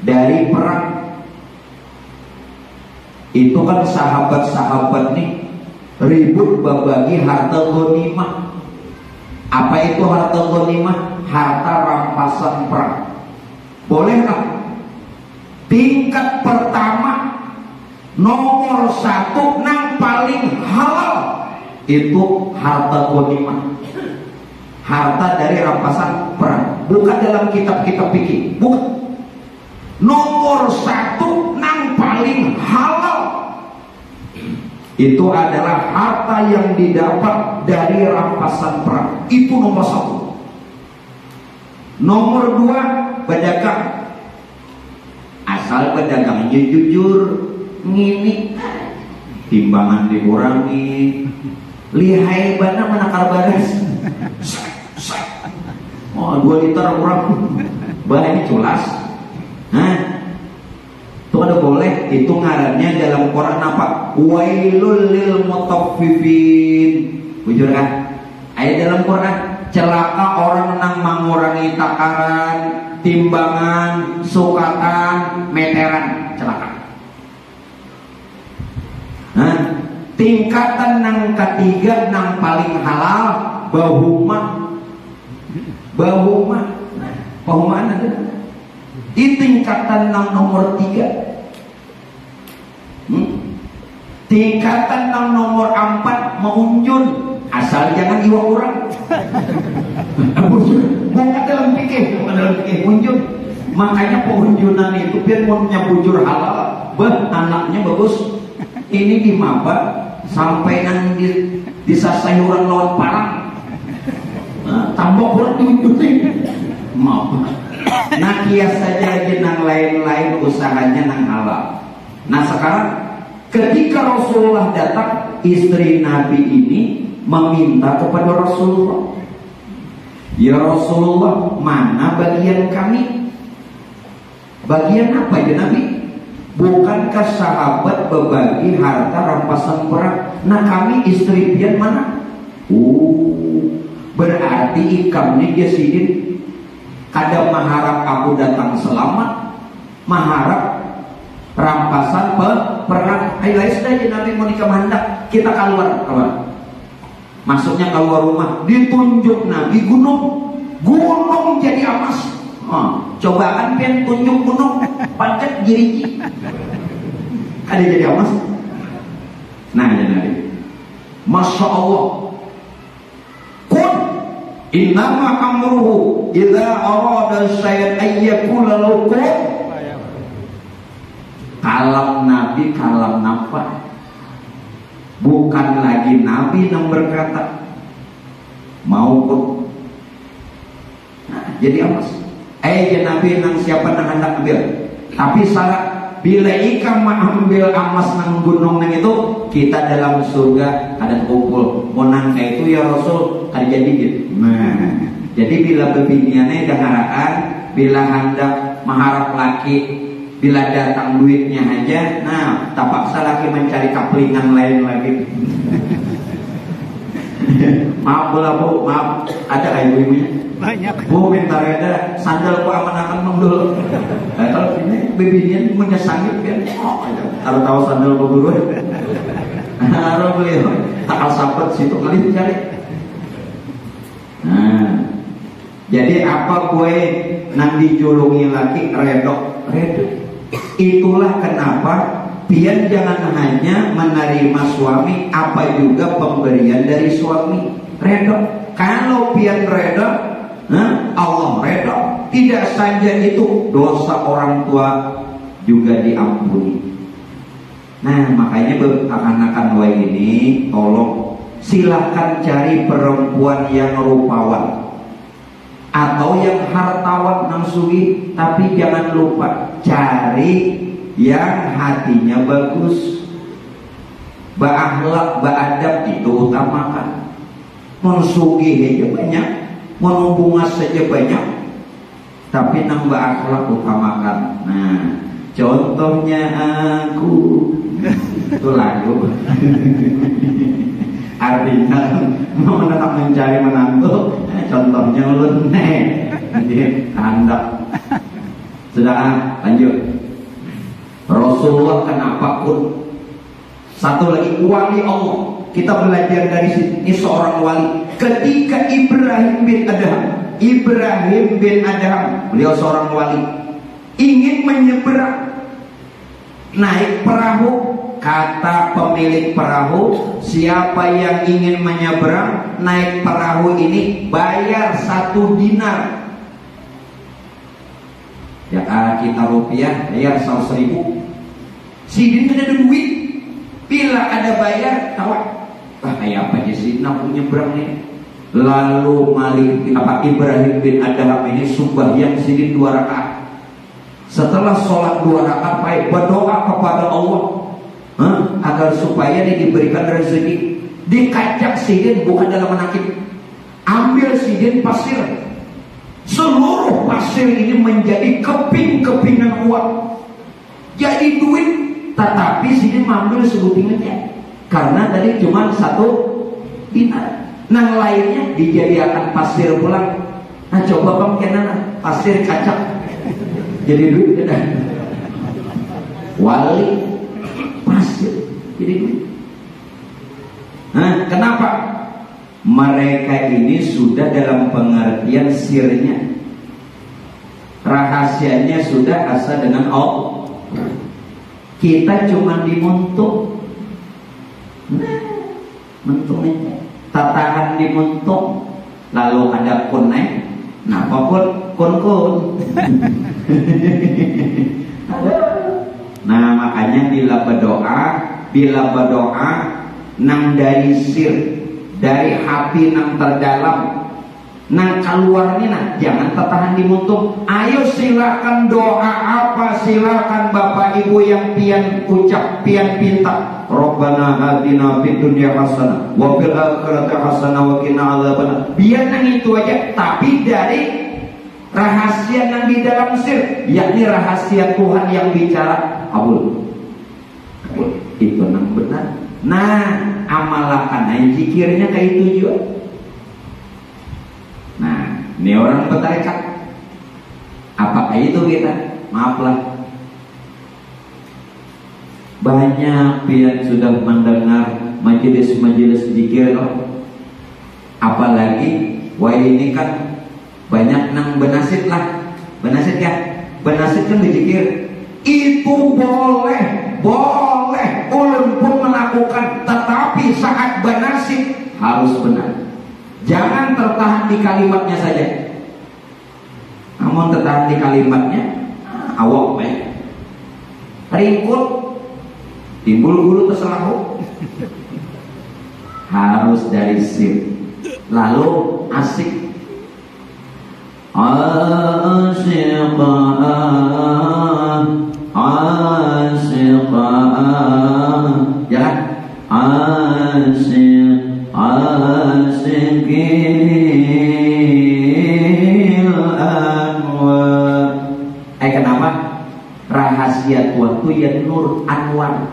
dari perang, itu kan sahabat-sahabat nih ribut berbagi harta ghanimah. Apa itu harta ghanimah? Harta rampasan perang. Bolehkah? Tingkat pertama, nomor 1 nang paling halal itu harta ghanimah, harta dari rampasan perang. Bukan dalam kitab-kitab fikih, bukan. Nomor 1 nang paling halal itu adalah harta yang didapat dari rampasan perang. Itu nomor 1. Nomor 2, pedagang. Asal pedagangnya jujur, ngini, timbangan dikurangi, lihai bana menakar baras. Oh 2 liter kurang, bahannya culas. Itu ada boleh. Itu ngarannya dalam Quran apa? Wailul lil mutaffifin. Bujur kan? Ayat dalam Quran, celaka orang nang mengurangi takaran, timbangan, sukatan, meteran, celaka. Tingkatan nang ketiga nang paling halal bahuma ada di tingkatan nang nomor 3. Tingkatan nang nomor 4 mengunjun, asal jangan iwa orang. Bukan dalam fikih unjun. Makanya pengunjunan itu biar punya bujur halal, anaknya bagus. Ini di maba sampai nang di sayuran lawan parang. Tambah orang diunjutin maba. Nah kias saja nang lain-lain usahanya nang halal. Nah sekarang ketika Rasulullah datang, istri Nabi ini meminta kepada Rasulullah, ya Rasulullah, mana bagian kami? Bagian apa ya Nabi? Bukankah sahabat berbagi harta rampasan perang? Nah kami istri pian mana? Berarti ikamnya dia sidin. Kadang mengharap aku datang selamat, mengharap rampasan perang. Ayo sudah Nabi mau nikah hendak kita keluar. Masuknya keluar rumah, ditunjuk Nabi gunung jadi emas. Coba kan pian tunjuk gunung pancet jiriji. Ada jadi emas. Nah ya Nabi, Masya Allah. Kun innama amruhu idza arada syai'an ayyakula lahu kun. Kalam Nabi kalam nafas, bukan lagi Nabi yang berkata maupun. Nah, jadi apa sih? Nabi nang siapa nang hendak ambil. Tapi syarat bila ikam ambil amas nang gunung nang itu, kita dalam surga ada kumpul. Monang itu ya Rasul kan jadi gitu. Nah, jadi bila bebiniannya dengaraan, bila hendak mengharap laki, bila datang duitnya aja, nah tak paksa lagi mencari kaplingan lain lagi. Maaf Bu, maaf, ada kayak ibunya? Banyak. Bu minta reda, sandal ku aman-aman mendul. Kalau ini bebinian punya sangit kan? Kalau tahu sandal berburu, harus beli. Tak sahabat situ kali cari. Nah, jadi apa kue nanti julungi laki redok. Itulah kenapa pian jangan hanya menerima suami, apa juga pemberian dari suami. Redok. Kalau pian redok, Allah redok. Tidak saja itu, dosa orang tua juga diampuni. Nah, makanya akan-akan wae ini tolong silahkan cari perempuan yang rupawan atau yang hartawan nang sugi, tapi jangan lupa cari yang hatinya bagus, berakhlak, beradab, itu utamakan. Mau sugi aja banyak, mau bunga saja banyak, tapi nang berakhlak utamakan. Nah, contohnya aku itu lagu. Artinya mau tetap mencari menantu, contohnya ulun jadi anda. Sudah lanjut. Rasulullah kenapa pun satu lagi wali Allah. Kita belajar dari sini. Ini seorang wali. Ketika Ibrahim bin Adham, beliau seorang wali, ingin menyeberang, naik perahu. Kata pemilik perahu, siapa yang ingin menyeberang naik perahu ini bayar 1 dinar. Ya kita rupiah bayar 100.000. Sidin ada duit. Bila ada bayar, tahu kayak apa aja sih nak nyebrang nih. Lalu Ibrahim bin Adham ini sembahyang sidin 2 rakaat. Setelah sholat 2 rakaat baik berdoa kepada Allah agar supaya dia diberikan rezeki. Dikacak sidin bukan dalam menakib, ambil sidin pasir, seluruh pasir ini menjadi keping-kepingan uang, jadi duit. Tetapi sidin mengambil sebutingannya karena tadi cuma 1 dinar. Nah lainnya dijadikan pasir pulang. Nah coba kemana pasir kacak jadi duit kan? Wali pasir jadi duit. Nah, kenapa? Mereka ini sudah dalam pengertian sirnya, rahasianya sudah asa dengan Allah. Kita cuma dimuntung, mentungnya tatahan dimuntung, lalu ada kunai, nah apapun kun. Nah makanya bila berdoa nang dari sir, dari hati nang terdalam, nang keluarnya nah jangan tertahan dimuntung. Ayo silakan doa apa, silakan Bapak Ibu yang pian ucap, pian pinta. Rabbana atina fid dunya hasanah wa fil akhirati hasanah wa qina adzabannar. Biar nang itu aja, tapi dari rahasia yang di dalam sir, yakni rahasia Tuhan yang bicara. Kabul. Itu nang benar. Nah, amalkan aja zikirnya kayak itu juga. Nah, ini orang bertarekat. Apakah itu kita? Maaflah. Banyak yang sudah mendengar majelis-majelis zikir, apalagi wah ini kan banyak nang benasit lah. Benasit ya? Benasit kan berzikir. Itu boleh, ulun pun melakukan, tetapi saat benasit harus benar. Jangan tertahan di kalimatnya saja. Namun tertahan di kalimatnya awak baik. ringkut, timbul guru terselahu. Harus dari sir. Lalu asik. Jalan. Kenapa? Rahasia Tuhan itu ya nur anwar.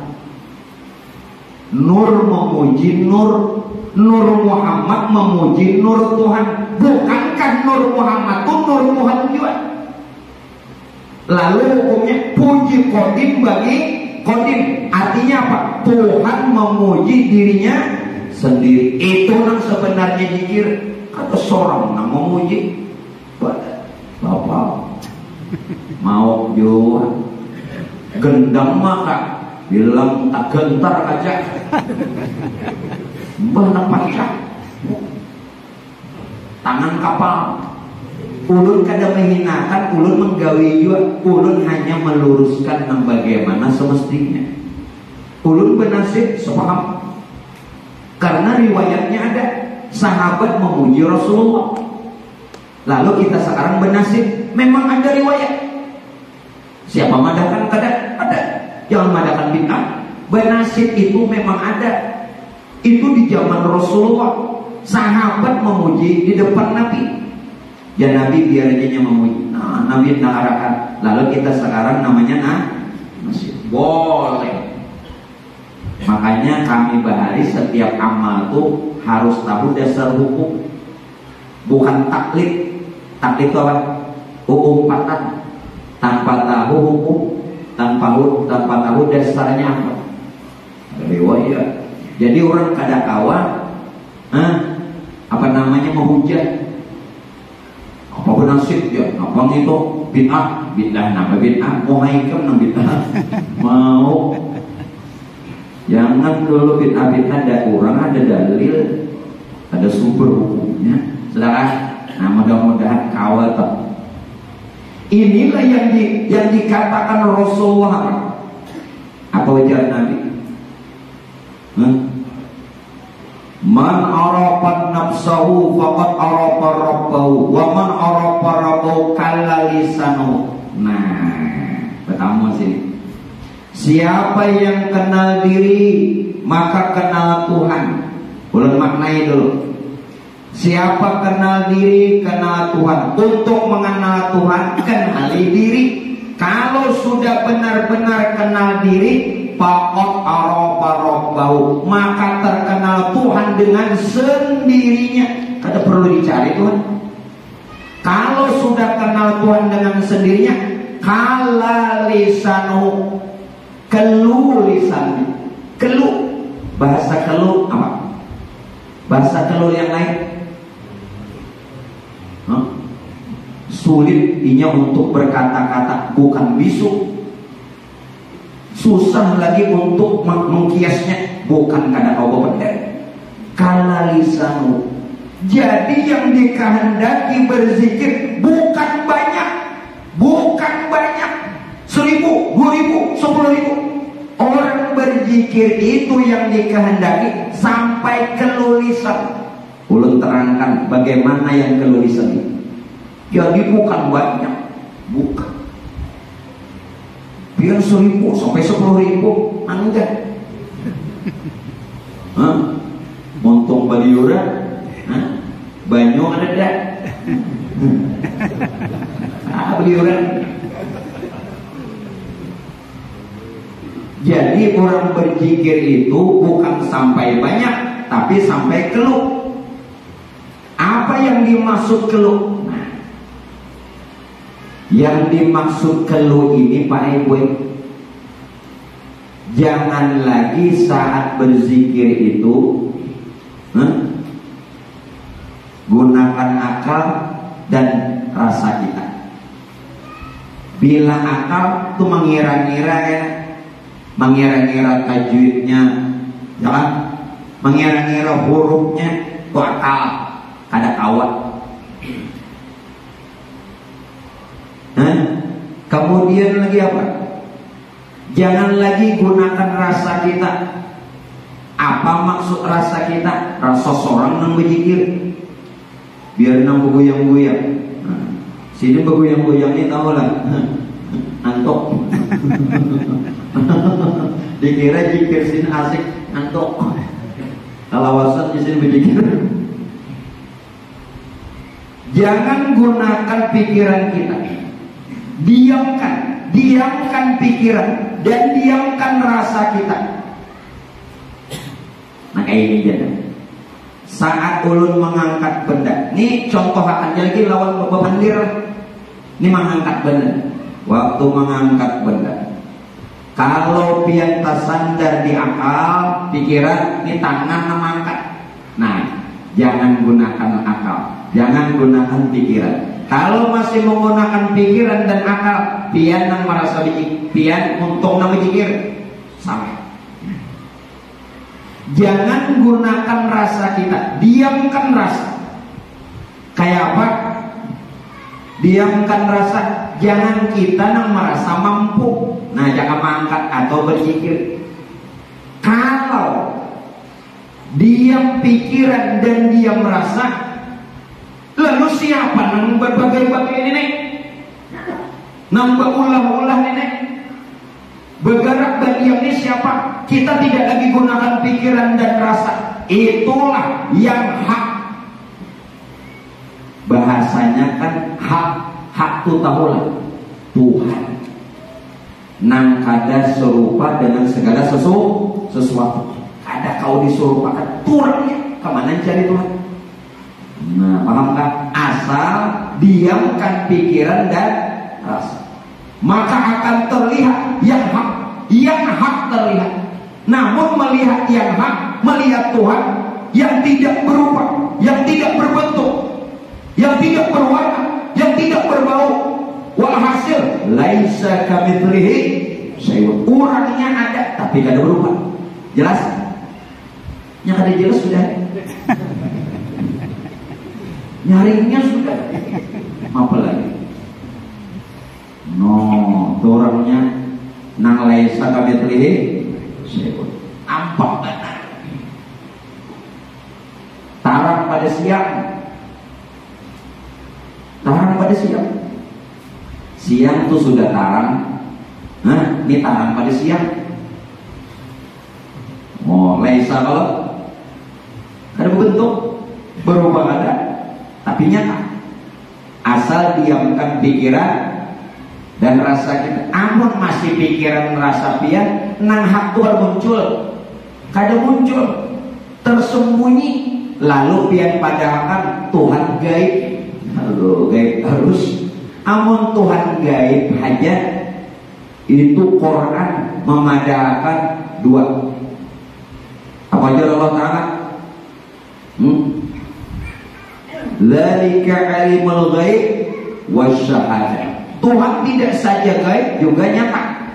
Nur memuji nur, Nur Muhammad memuji nur Tuhan. Bukankah Nur Muhammad itu Nur Tuhan juga? Lalu hukumnya puji kodim bagi kodim. Artinya apa? Tuhan memuji dirinya sendiri. Itu yang sebenarnya zikir. Kata seorang yang memuji Bapak mau juga gendang maka bilang tak gentar aja. Mbah pacar tangan kapal. Ulun kada menghinakan, ulun menggawi juga. Ulun hanya meluruskan bagaimana semestinya. Ulun bernasib sepaham. Karena riwayatnya ada sahabat memuji Rasulullah. Lalu kita sekarang bernasib memang ada riwayat. Siapa madahkan kada? Ada. Jangan madahkan bid'ah. Bernasib itu memang ada. Itu di zaman Rasulullah. Sahabat memuji di depan Nabi. Ya Nabi biar aja memuji. Nah, Nabi nak arahkan. Lalu kita sekarang namanya masih boleh. Makanya kami bahari setiap amal itu harus tahu dasar hukum. Bukan taklid. Taklid itu apa? Umpatan. Tanpa tahu hukum, tanpa tahu dasarnya apa. Riwayat. Jadi orang kada kawan apa namanya menghujat. Apa bernasib ya? Apa itu bid'ah? Bid'ah nama bid'ah. Mau haikam nama bid'ah. Mau. Jangan dulu bid'ah ada orang, ada dalil, ada sumber hukumnya. Saudara, nah mudah-mudahan kawal tak. Inilah yang dikatakan Rasulullah. Apa ujar Nabi? Man arafa nafsahu faqad arafa rabbahu wa man arafa rabbahu kalla lisanu. Nah, pertama sini. Siapa yang kenal diri maka kenal Tuhan. Ulun maknai dulu. Siapa kenal diri, kenal Tuhan. Untuk mengenal Tuhan, kenali diri. Kalau sudah benar-benar kenal diri, faqad arafa rabbahu, maka terkenal Tuhan dengan sendirinya. Kada perlu dicari Tuhan. Kalau sudah kenal Tuhan dengan sendirinya, kala lisanu, keluh lisannya. Keluh. Bahasa keluh apa? Bahasa keluh yang lain. Sulit inya untuk berkata-kata, bukan bisu. Susah lagi untuk mengkiasnya, bukan kada kau benar. Kala lisanu. Jadi yang dikehendaki berzikir bukan banyak, bukan banyak. 1.000, 2.000, 10.000. Orang berzikir itu yang dikehendaki sampai kelulisan. Ulun terangkan bagaimana yang kelulisan itu. Jadi bukan banyak, bukan. Biar 1.000 sampai 10.000, enggak. Montong baliura, banyu ada dah. Baliura. Jadi orang berzikir itu bukan sampai banyak, tapi sampai keluh. Apa yang dimaksud keluh? Yang dimaksud keluh ini Pak Ibu, jangan lagi saat berzikir itu gunakan akal dan rasa kita. Bila akal itu mengira-ngira ya, mengira-ngira tajwidnya, jangan mengira-ngira hurufnya, itu akal, kada kawat. Kemudian lagi apa? Jangan lagi gunakan rasa kita. Apa maksud rasa kita? Rasa seorang nang berzikir. Biar nang bergoyang-goyang. Sini bergoyang-goyang ini tahu lah. Antok. Dikira zikir sini asik, antok. Alawasan di sini berzikir. Jangan gunakan pikiran kita. Diamkan pikiran dan diamkan rasa kita. Nah kayak ini jadi. Saat ulun mengangkat benda, ini contoh akan lagi lawan bebandir. Ini mengangkat benda. Waktu mengangkat benda, kalau pian sandar di akal, pikiran, ini tangan mengangkat. Nah, jangan gunakan akal, jangan gunakan pikiran. Kalau masih menggunakan pikiran dan akal, pian nang merasa pian untung nang berpikir, salah. Jangan gunakan rasa kita, diamkan rasa. Kayak apa? Diamkan rasa. Jangan kita nang merasa mampu. Nah, jangan mengangkat atau berzikir. Kalau diam pikiran dan diam rasa, lalu siapa nang berbagai-bagai ini? Nang berulah-ulah ini? Bergerak dan diam ini siapa? Kita tidak lagi gunakan pikiran dan rasa. Itulah yang hak. Bahasanya kan hak. Hak itu tahulah Tuhan. Nang kada serupa dengan segala sesuatu. Kada kau diserupakan Tuhannya. Kemana cari Tuhan? Nah, pahamkah? Asal diamkan pikiran dan rasa, maka akan terlihat yang hak. Yang hak terlihat. Namun melihat yang hak, melihat Tuhan yang tidak berupa, yang tidak berbentuk, yang tidak berwarna, yang tidak berbau. Walhasil laisa kamitslihi syai'un. Orangnya ada tapi kada berupa. Jelas? Yang kada jelas sudah. Nyaringnya sudah. Apa lagi? No, orangnya nang laisa kamitslihi syai'un. Ampak benar. Tarang pada siang. Tarang pada siang. Siang itu sudah tarang. Nah, ini tarang pada siang. Oh, laisa kalau ada bentuk berubah ada, tapi nyata. Asal diamkan pikiran dan rasa kita. Amun masih pikiran rasa pian, nang hak Tuhan muncul. Kada muncul, tersembunyi. Lalu pian padahal Tuhan gaib. Halo, gaib harus. Amun Tuhan gaib aja, itu Quran memadakan dua. Apa aja Allah Ta'ala? Dzalika alimul ghaib wasyahadah. Tuhan tidak saja gaib, juga nyata.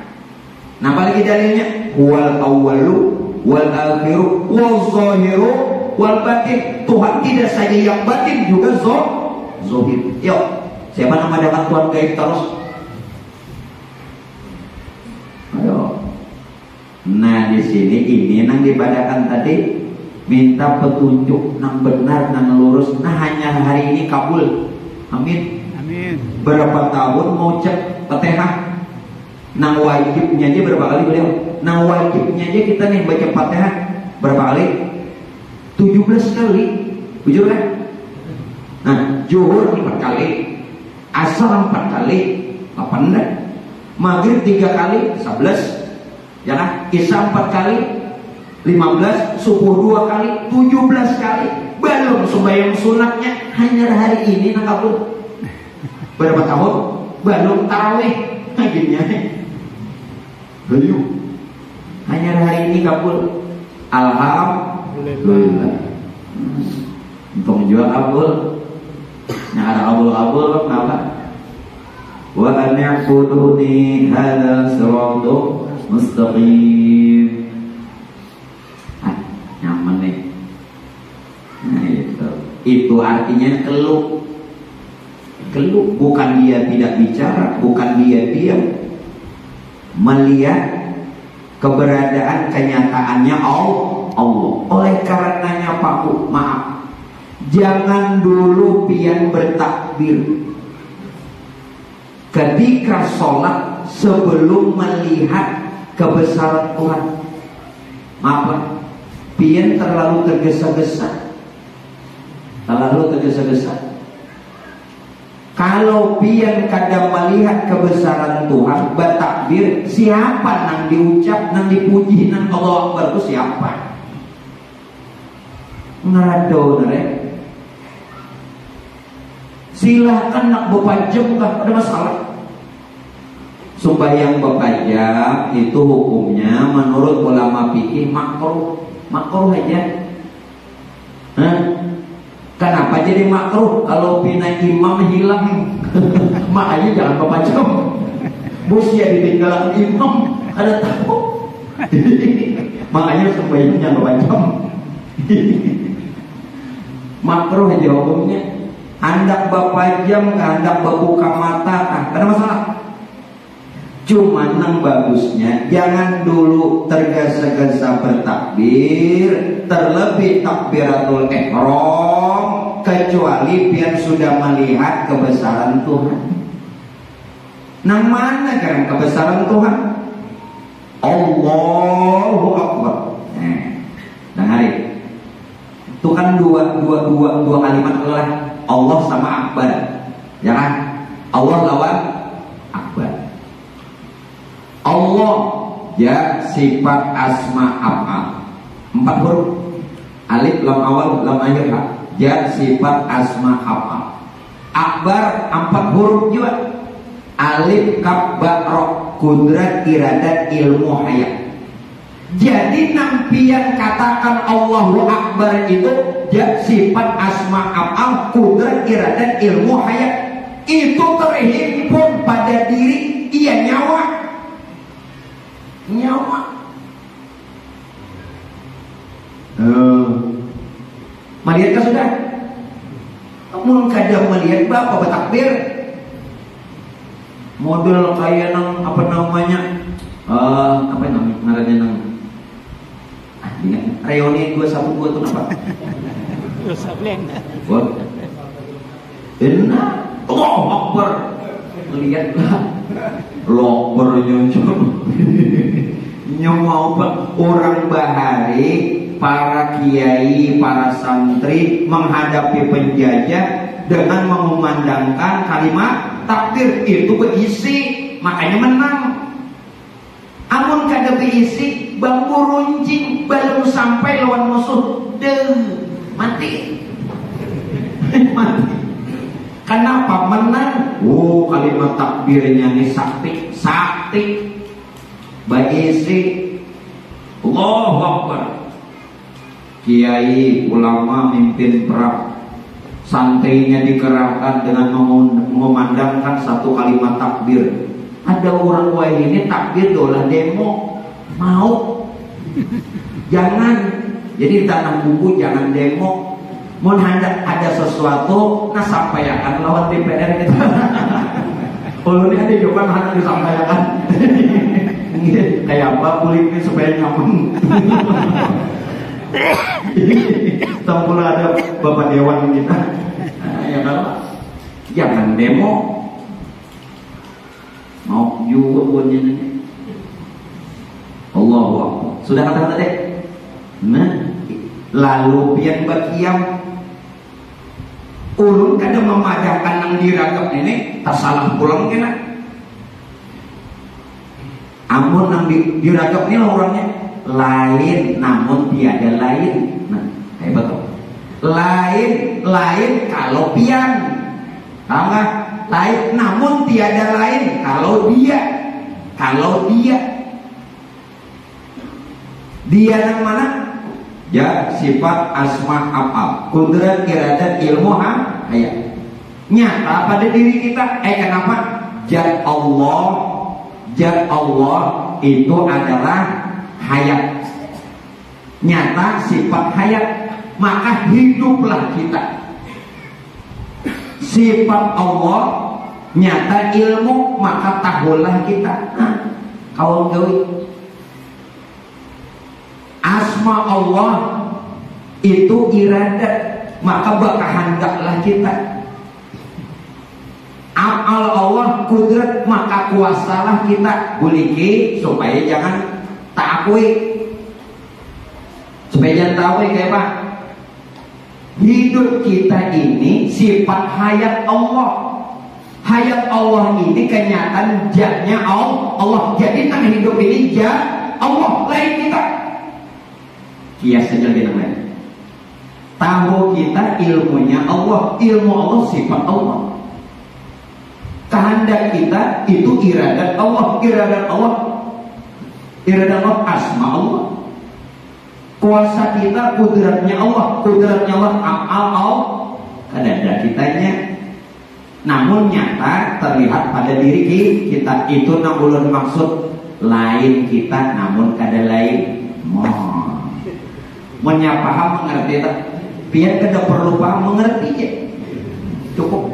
Nah, apalagi dalilnya? Huwal awwalu wal akhiru wal zahiru wal batin. Tuhan tidak saja yang batin, juga zahir. Yuk, siapa nama dapat Tuhan gaib terus? Ayo. Nah, di sini ini nang dibadakan tadi minta petunjuk nang benar nang lurus. Nah, hanya hari ini kabul. Amin. Amin. Berapa tahun mau cek Fatihah? Nang wajibnya aja berapa kali beliau? Nang wajibnya aja kita nih baca Fatihah berapa kali? 17 kali. Jujur kan? Nah, zuhur 4 kali, asar 4 kali, 8 dah. Maghrib 3 kali, 11. Ya kan? Isya 4 kali, 15, subuh 2 kali, 17 kali. Belum sembahyang sunatnya hanya hari ini nang kabul. Berapa tahun? Belum tarawih. Akhirnya belum. Hanya hari ini kabul. Alhamdulillah. Untuk menjual kabul. Yang ada kabul-kabul kenapa? Wa an ya'buduni hadza siratun mustaqim. Nyaman nih. Nah, itu artinya keluh. Keluh bukan dia tidak bicara, bukan dia diam. Melihat keberadaan kenyataannya Allah. Oleh karenanya Pak Bu, maaf, jangan dulu pian bertakbir ketika sholat sebelum melihat kebesaran Tuhan. Maaf, pian terlalu tergesa-gesa. Kalau pian kadang melihat kebesaran Tuhan, bertakbir, siapa nang diucap, nang dipuji, nang Allahu Akbar itu siapa? Ngerado nere. Silahkan nak bepajam, tak ada masalah. Sembahyang bepajam itu hukumnya menurut ulama fikih makruh aja. Kenapa jadi makruh? Kalau pindah imam hilang, makanya jangan bepajam. Busia ditinggalan imam, ada takut. Makanya sembahyang jangan bepajam. Makruh aja hukumnya. Hendak bepajam, hendak berbuka mata, ada masalah. Cuma yang bagusnya jangan dulu tergesa-gesa bertakbir, terlebih takbiratul ihram, kecuali pian sudah melihat kebesaran Tuhan. Nang mana kan kebesaran Tuhan? Allahu Akbar. Nah hari itu kan dua kalimat lah, Allah sama Akbar, ya kan? Allah lawan Akbar. Allah ya sifat asma af'al 4 huruf, alif lam awal lam akhir ha. Ya sifat asma af'al. Akbar 4 huruf juga, alif kaf ba ra, kudrat iradat ilmu hayat. Jadi nampian katakan Allahu Akbar itu ya sifat asma af'al, kudrat iradat ilmu hayat. Itu terhimpun pada diri ia nyawa. Melihat kan sudah. Namun kadang melihat bapak bertakbir model kayak nang apa namanya ngarannya nang reuni 212 itu apa? Allahu Akbar. Lihatlah lokber nyomau orang bahari, para kiai, para santri menghadapi penjajah dengan mengumandangkan kalimat takbir itu berisi, makanya menang. Amun kada berisi, bambu runcing belum sampai lawan musuh, mati. Kenapa menang? Kalimat takbirnya ini sakti. Berisi Allahu Akbar. Kiai, ulama, mimpin perang, santrinya dikerahkan dengan mengumandangkan satu kalimat takbir. Ada orang wah ini takbir dolah demo, mau? Jangan. Jadi tanam buku jangan demo. Mau hendak ada sesuatu, nah sampaikan lawan DPR kita. Kalau ini ada juga hendak disampaikan. Kayak apa kulitnya supaya nyaman. Tampul ada bapak dewan kita. Ya kalau jangan demo, mau juga punya ini. Allahu Akbar. Sudah kata deh. Nah, lalu pian berkiam. Ulun kadang memadahkan yang diragam ini, tak salah pulang kena. Amun yang diragam ini orangnya lain, namun tiada lain. Nah, kayak betul. Lain kalau pian, tahu nggak? Lain, namun tiada lain kalau dia. Dia yang mana? Ya sifat asma af'al, kudrat iradat ilmu hayat. Nyata pada diri kita. Kenapa? Zat Allah itu adalah hayat. Nyata sifat hayat, maka hiduplah kita. Sifat Allah nyata ilmu, maka tahulah kita. Kawan gawi asma Allah itu iradat, maka bakahandaklah kita. Af'al Allah kudrat, maka kuasalah kita guliki supaya jangan takui. Supaya jangan takui kayak apa? Hidup kita ini sifat hayat Allah. Hayat Allah ini kenyataan jatnya Allah. Jadi nang hidup ini jat Allah, lain kita. Kias saja kita lain. Tahu kita ilmunya Allah, ilmu Allah sifat Allah. Kehendak kita itu iradat Allah, iradat Allah asma Allah. Kuasa kita kudratnya Allah, kudratnya Allah af'al kehendak kitanya. Namun nyata terlihat pada diri kita itu namun maksud lain kita, namun kada lain. Menyapaham mengerti tak? Biar kada perlu paham mengerti ya. Cukup.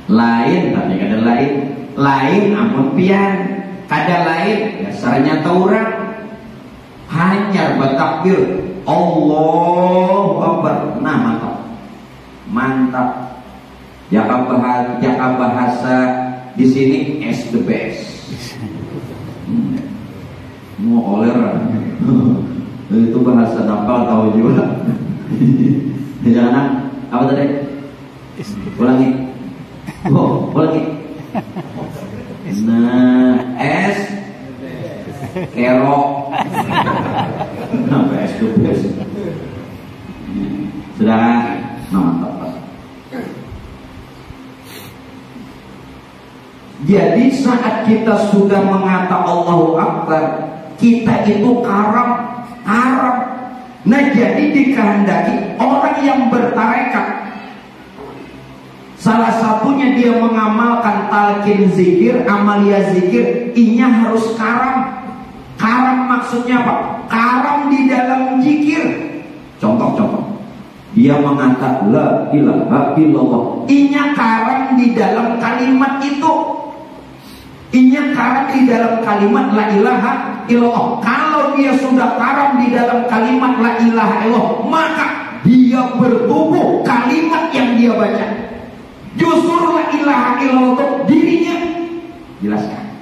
Lain tapi kada lain amun pian kada lain dasarnya taurang hanya bertakbir Allahu Akbar. Nah mantap jaka bahasa di sini is the best. Mau oler itu bahasa napal tahu juga. Jangan apa tadi ulangi. Ulangi. Nah, es kerok. Kenapa es dubes? Sudah, mantap. Jadi saat kita sudah mengata Allahu Akbar, kita itu karam. Nah jadi dikehendaki orang yang bertarekat, salah satunya dia mengamalkan talqin zikir, amalia zikir, inya harus karam. Karam maksudnya apa? Karam di dalam zikir. Contoh. Dia mengatakan la ilaha illallah, inya karam di dalam kalimat itu. Inya karam di dalam kalimat la ilaha illallah. Kalau dia sudah karam di dalam kalimat la ilaha illallah, maka dia bertubuh kalimat yang dia baca. Justru la ilaha illallah dirinya jelaskan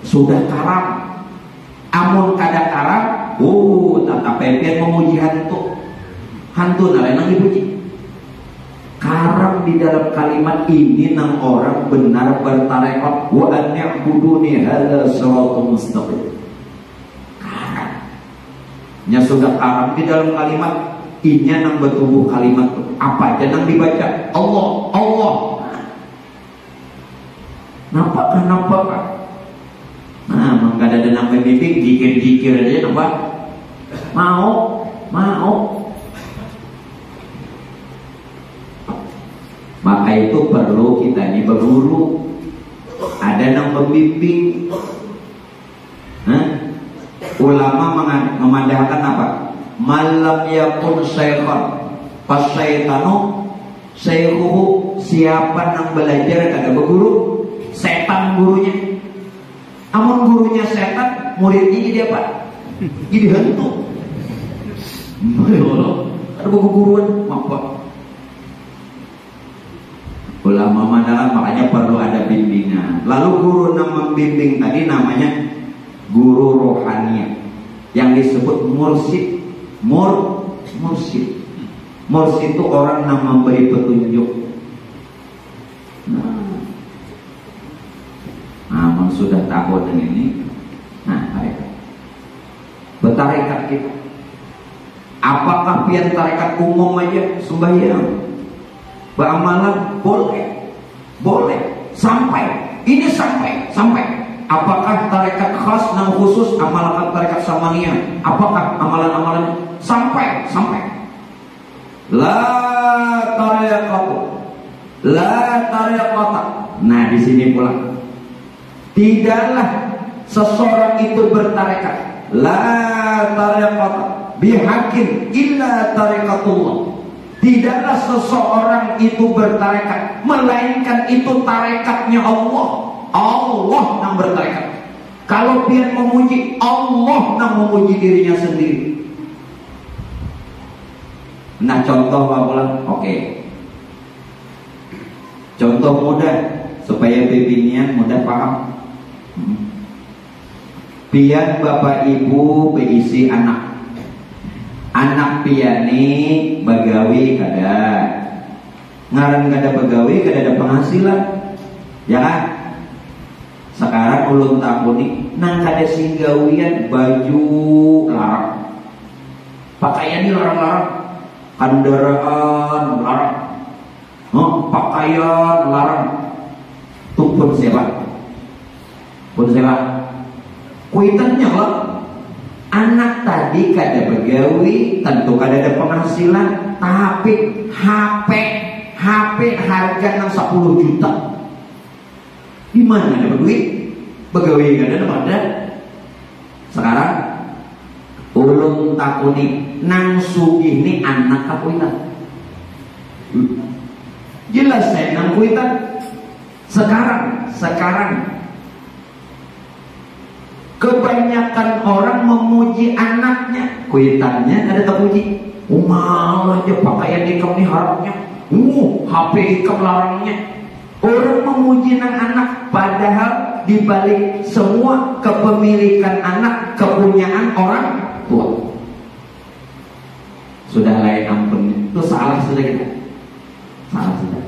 sudah karam. Amun kada karam, tata pepen memuji hantu nang dipuji. Karam di dalam kalimat ini nang orang benar bertarekat wa an ya'buduni hadza siratal mustaqim. Karamnya sudah karam di dalam kalimat, inya nang bertubuh kalimat itu. Apa aja nang dibaca? Allah. Nampak? Nah, maka ada nang bimbing dikir aja nampak. Mau. Maka itu perlu kita ini berguru. Ada yang membimbing. Ulama memandangkan apa? Malam yakun syaitan fasyaitanu syaihuhu. Siapa yang belajar kagak berguru, setan gurunya. Amun gurunya setan, muridnya jadi apa? Jadi hantu. Ada guruan apa? Ulama mandalan makanya perlu ada bimbingan. Lalu guru yang membimbing tadi namanya guru rohaniah, yang disebut mursyid. Mursyid itu orang yang memberi petunjuk. Nah, sudah tahu dengan ini. Nah, bertarekat kita. Apakah pian tarekat umum aja sembahyang? Beramalan boleh sampai apakah tarekat khas dan khusus amalkan tarekat samaniyah, apakah amalan-amalan sampai la tariqata. Nah di sini pula tidaklah seseorang itu bertarekat la tariqata bihaqqin illa tariqatullah. Tidaklah seseorang itu bertarekat melainkan itu tarekatnya Allah yang bertarekat. Kalau pian memuji Allah, nang memuji dirinya sendiri. Nah contoh apa? Oke. Contoh mudah supaya bibinian mudah paham. Pian bapak ibu beisi anak. Anak piani bagawi kada. Ngaran kada bagawi kada ada penghasilan. Ya kan? Sekarang ulun takuni nang kada singgawian baju larang. Pakaian ini larang-larang. Kendaraan larang. Pakaian larang. Tuh pun siapa? Pun siapa? Kuitannya lah. Anak tadi kada begawi, tentu kada ada penghasilan, tapi HP harga 10 juta. Di mana ada duit? Begawi kada ada. Sekarang ulun takuni nang sugih ni anak kakuitan. Jelas saya nang kuitan. Sekarang kebanyakan orang memuji anaknya, kuitannya ada terpuji. Malah aja pakaian ikam ni harapnya, HP ikam larangnya. Orang memuji nang anak, padahal dibalik semua kepemilikan anak, kepunyaan orang tua. Sudah lain ampun, itu salah sudah kita. Salah sudah.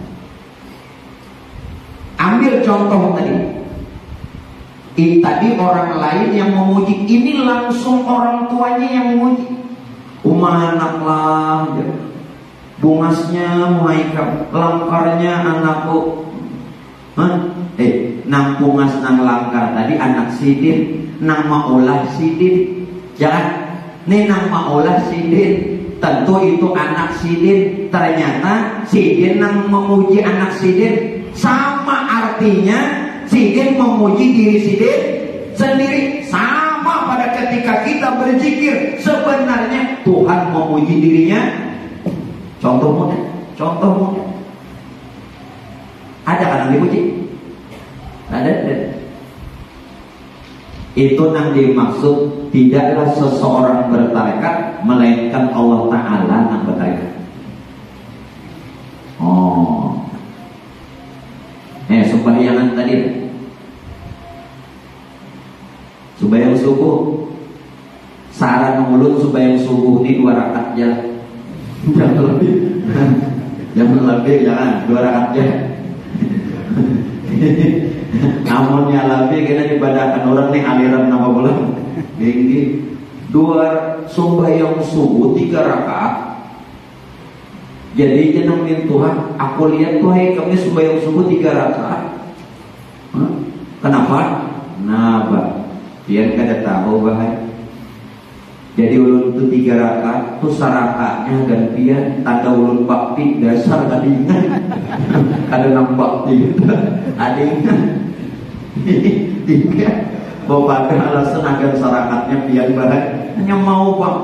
Ambil contoh tadi. Tadi orang lain yang memuji, ini langsung orang tuanya yang memuji. Anak lah, bungasnya muhaikam, langkarnya anakku. Nang bungas nang langkar tadi anak sidin, nang maulah sidin. Jangan, nih nang maulah sidin. Tentu itu anak sidin. Ternyata sidin nang memuji anak sidin, sama artinya sidin memuji diri sidin sendiri. Sama pada ketika kita berzikir, sebenarnya Tuhan memuji dirinya. Contoh mudah. Ada kan yang dipuji? Ada. Itu yang dimaksud tidaklah seseorang bertarekat, melainkan Allah Ta'ala yang bertarekat. Sembahyang tadi, sembahyang subuh, saran mulut sembahyang subuh ini 2 rakaat aja. Jangan lebih, jangan 2 rakaat aja. Namunnya lebih kita ibadahkan orang nih aliran nama bulan. Tinggi 2 sembahyang subuh 3 rakaat. Jadi jenengin Tuhan, aku lihat tuh kami sembahyang subuh 3 rakaat. Kenapa? Nah, biar kada tahu bahaya. Jadi ulun itu 3 rakaat, tuh sarakatnya gantian tanda ulun bakti dasar kada ingat. Kada nang bakti ada ingat. 3 bapak alasan agar sarakatnya biar bahaya. Hanya mau bang.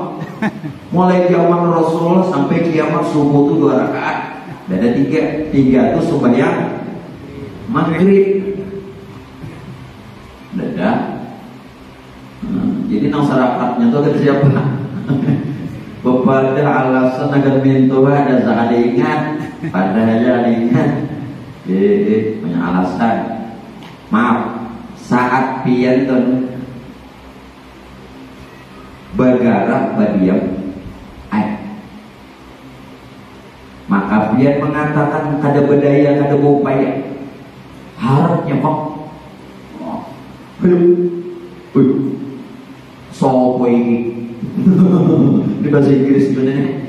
Mulai zaman Rasul sampai kiamat subuh itu 2 rakaat. Ada 3 itu sembahyang maghrib. Jadi nang sarakatnya itu ada siapa? Bepada alasan agar minta ada saat ingat, padahal ada ingat. Punya alasan. Maaf, saat pian tuh bergerak berdiam, maka pian mengatakan kada berdaya, kada berupaya. Harapnya kok. Sopo ini di bahasa Inggris sebenarnya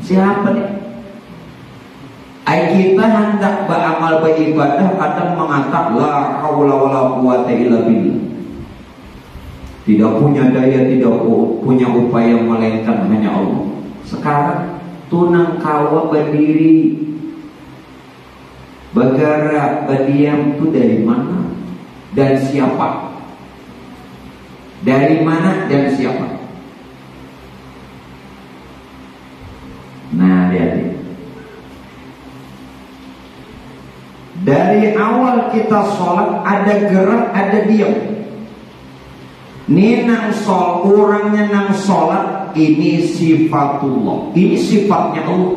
siapa nih? Kita hendak beramal beribadah kadang mengatakan la haula wala quwata illa billah. Tidak punya daya, tidak punya upaya melainkan hanya Allah. Sekarang tunang kawa berdiri, bergerak, berdiam itu dari mana dan siapa? Dari mana dan siapa? Nah, lihat. Dari awal kita sholat ada gerak, ada diam. Ini nang sol, orangnya nang sholat, ini sifatullah. Ini sifatnya Allah.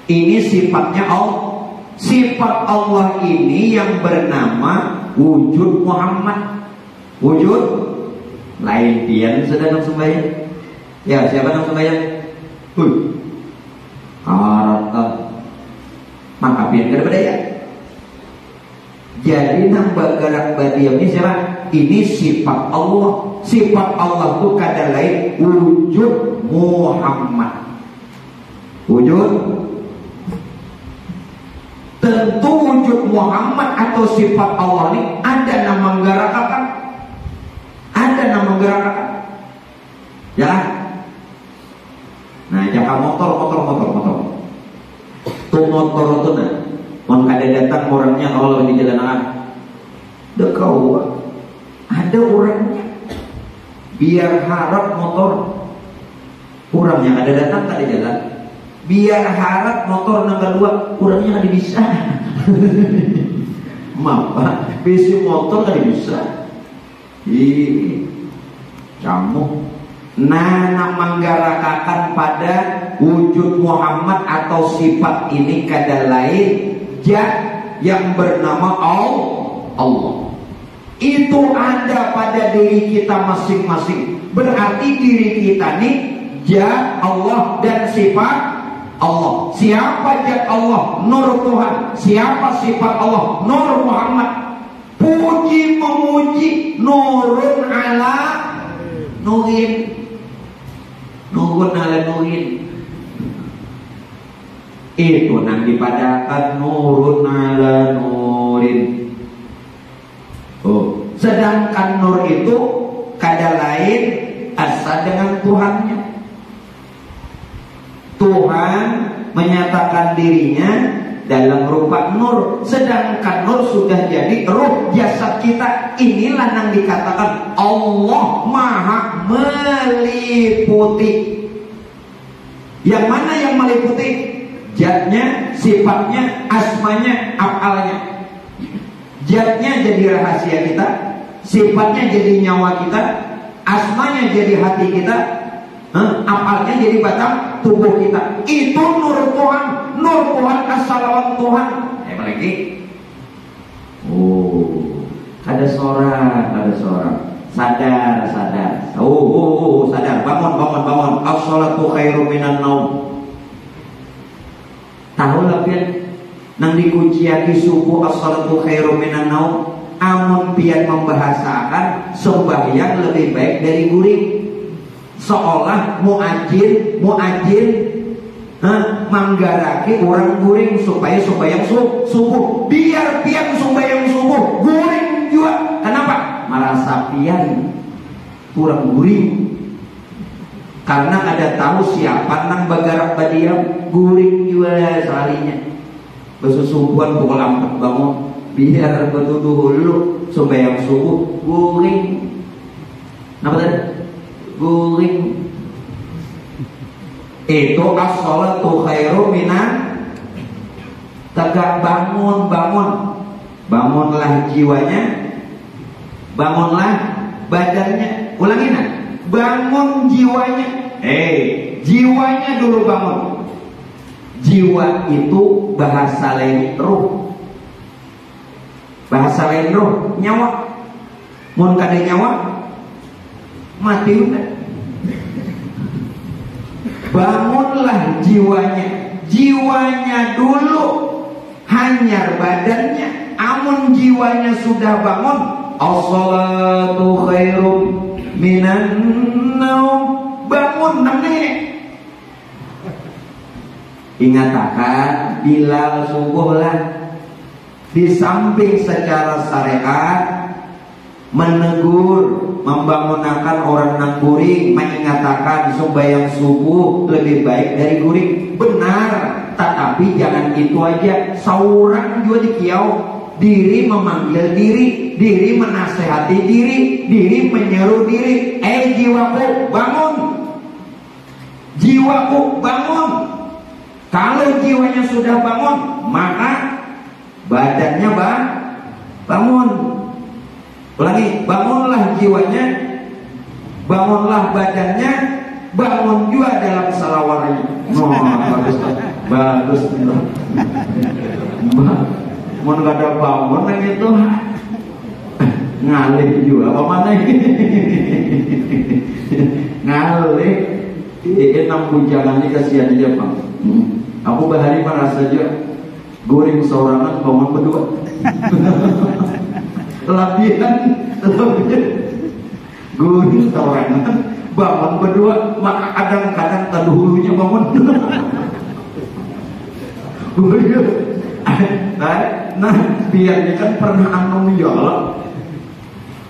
Ini sifatnya Allah. Sifat Allah ini yang bernama wujud Muhammad. Wujud lain pian sedang sembahyang. Ya, siapa nang sembahyang? Harap maka pian kada berdaya. Jadi nang bergerak badiam ini siapa? Ini sifat Allah. Sifat Allah itu kada lain wujud Muhammad. Wujud. Tentu wujud Muhammad atau sifat Allah ini ada nama menggerakkan. Ada nama menggerakkan. Ya. Nah, jangan motor. Tuh motor itu nah. Mau ada datang orangnya kalau di jalanan, dekau ada orangnya, biar harap motor orangnya ada datang tak ada jalan, biar harap motor nang kedua orangnya ada bisa, mapa besi motor ada bisa, kamu nak menggarakakan pada wujud Muhammad atau sifat ini kada lain yang bernama Allah. Itu ada pada diri kita masing-masing. Berarti diri kita nih zat Allah dan sifat Allah. Siapa zat Allah? Nur Tuhan. Siapa sifat Allah? Nur Muhammad. Puji memuji nurun ala nurin. Nurun ala nurin. Itu nang dipadakan nurun ala nurin. Sedangkan nur itu kada lain asa dengan Tuhannya. Tuhan menyatakan dirinya dalam rupa nur, sedangkan nur sudah jadi ruh jasad kita. Inilah yang dikatakan Allah Maha meliputi. Yang mana yang meliputi? Zatnya, sifatnya, asmanya, af'alnya. Zatnya jadi rahasia kita, sifatnya jadi nyawa kita, asmanya jadi hati kita, af'alnya jadi batang tubuh kita. Itu nur Tuhan. Nur Tuhan as-salawat Tuhan. Lagi. Ada seorang. Sadar. Sadar. Bangun. As-salatu khairum minan naum. Tahu lah pian nang dikunciaki subuh as-salatu khairum minan naum. Amun pian membahasakan sembahyang lebih baik dari guring. Seolah muadzin manggaraki orang guring supaya sembahyang subuh. Biar pian sembahyang subuh guring juga. Kenapa? Merasa pian kurang guring. Karena ada tahu siapa nang bagarak badiam guring juga salinya. Besusubuhan pukul 4 bangun. Biar betuduh dulu sembahyang subuh guring. Kenapa tadi? Guring. Itu as-salatu khairum minan. Tegak bangunlah jiwanya, bangunlah badannya. Ulangin nah. Bangun jiwanya. Jiwanya dulu bangun. Jiwa itu bahasa lain ruh. Bahasa lain ruh, nyawa. Mun kada nyawa mati udah. Bangunlah jiwanya. Jiwanya dulu, hanyar badannya. Amun jiwanya sudah bangun, as-salatu khairum minan naum. Bangun namanya. Ingatakan Bilal subuh lah. Di samping secara syariat menegur, membangunkan orang nang guring, mengatakan sembahyang subuh lebih baik dari guring. Benar, tetapi jangan itu aja. Seorang juga dikiau. Diri memanggil diri menasehati diri menyeru diri. Jiwaku bangun. Jiwaku bangun. Kalau jiwanya sudah bangun, maka badannya bangun. Ulangi, bangunlah jiwanya, Bangunlah badannya, bangun juga dalam salawarnya. Oh, bagus. Mau nggak ada bangun yang itu ngalih juga apa mana ini? Ngalih. Enam bujangannya kasihan aja Bang. Aku bahari merasa aja goreng seorangan bangun berdua. Labihan goreng seorangan bangun berdua, maka kadang-kadang terdahulunya bangun. Nah, biarnya kan pernah anu ya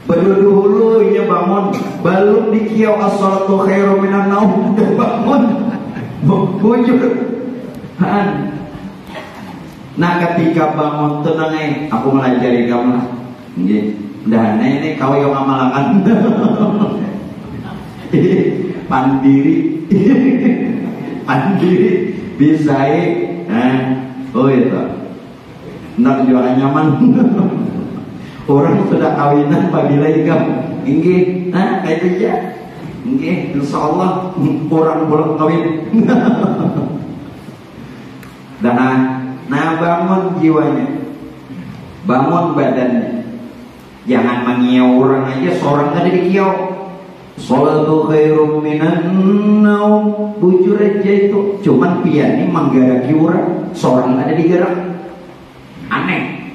berdua-dulunya bangun, belum dikiau as-salatu khairum minan naum, udah bangun bujur. Nah, ketika bangun tenang aku melajari kamu nggih. Dah ini kau yang ngamalakan. Pandiri bisa oh itu nak jualan nyaman. Orang sudah kawinan pagi lagi kamu inggih kayak itu ya inggih insyaallah orang belum kawin. Nah bangun jiwanya, bangun badannya, jangan mengiau orang aja seorang tadi dikiau. Salatu khairum minan naum, bujur aja itu cuman piani menggaraki orang seorang ada digerak aneh.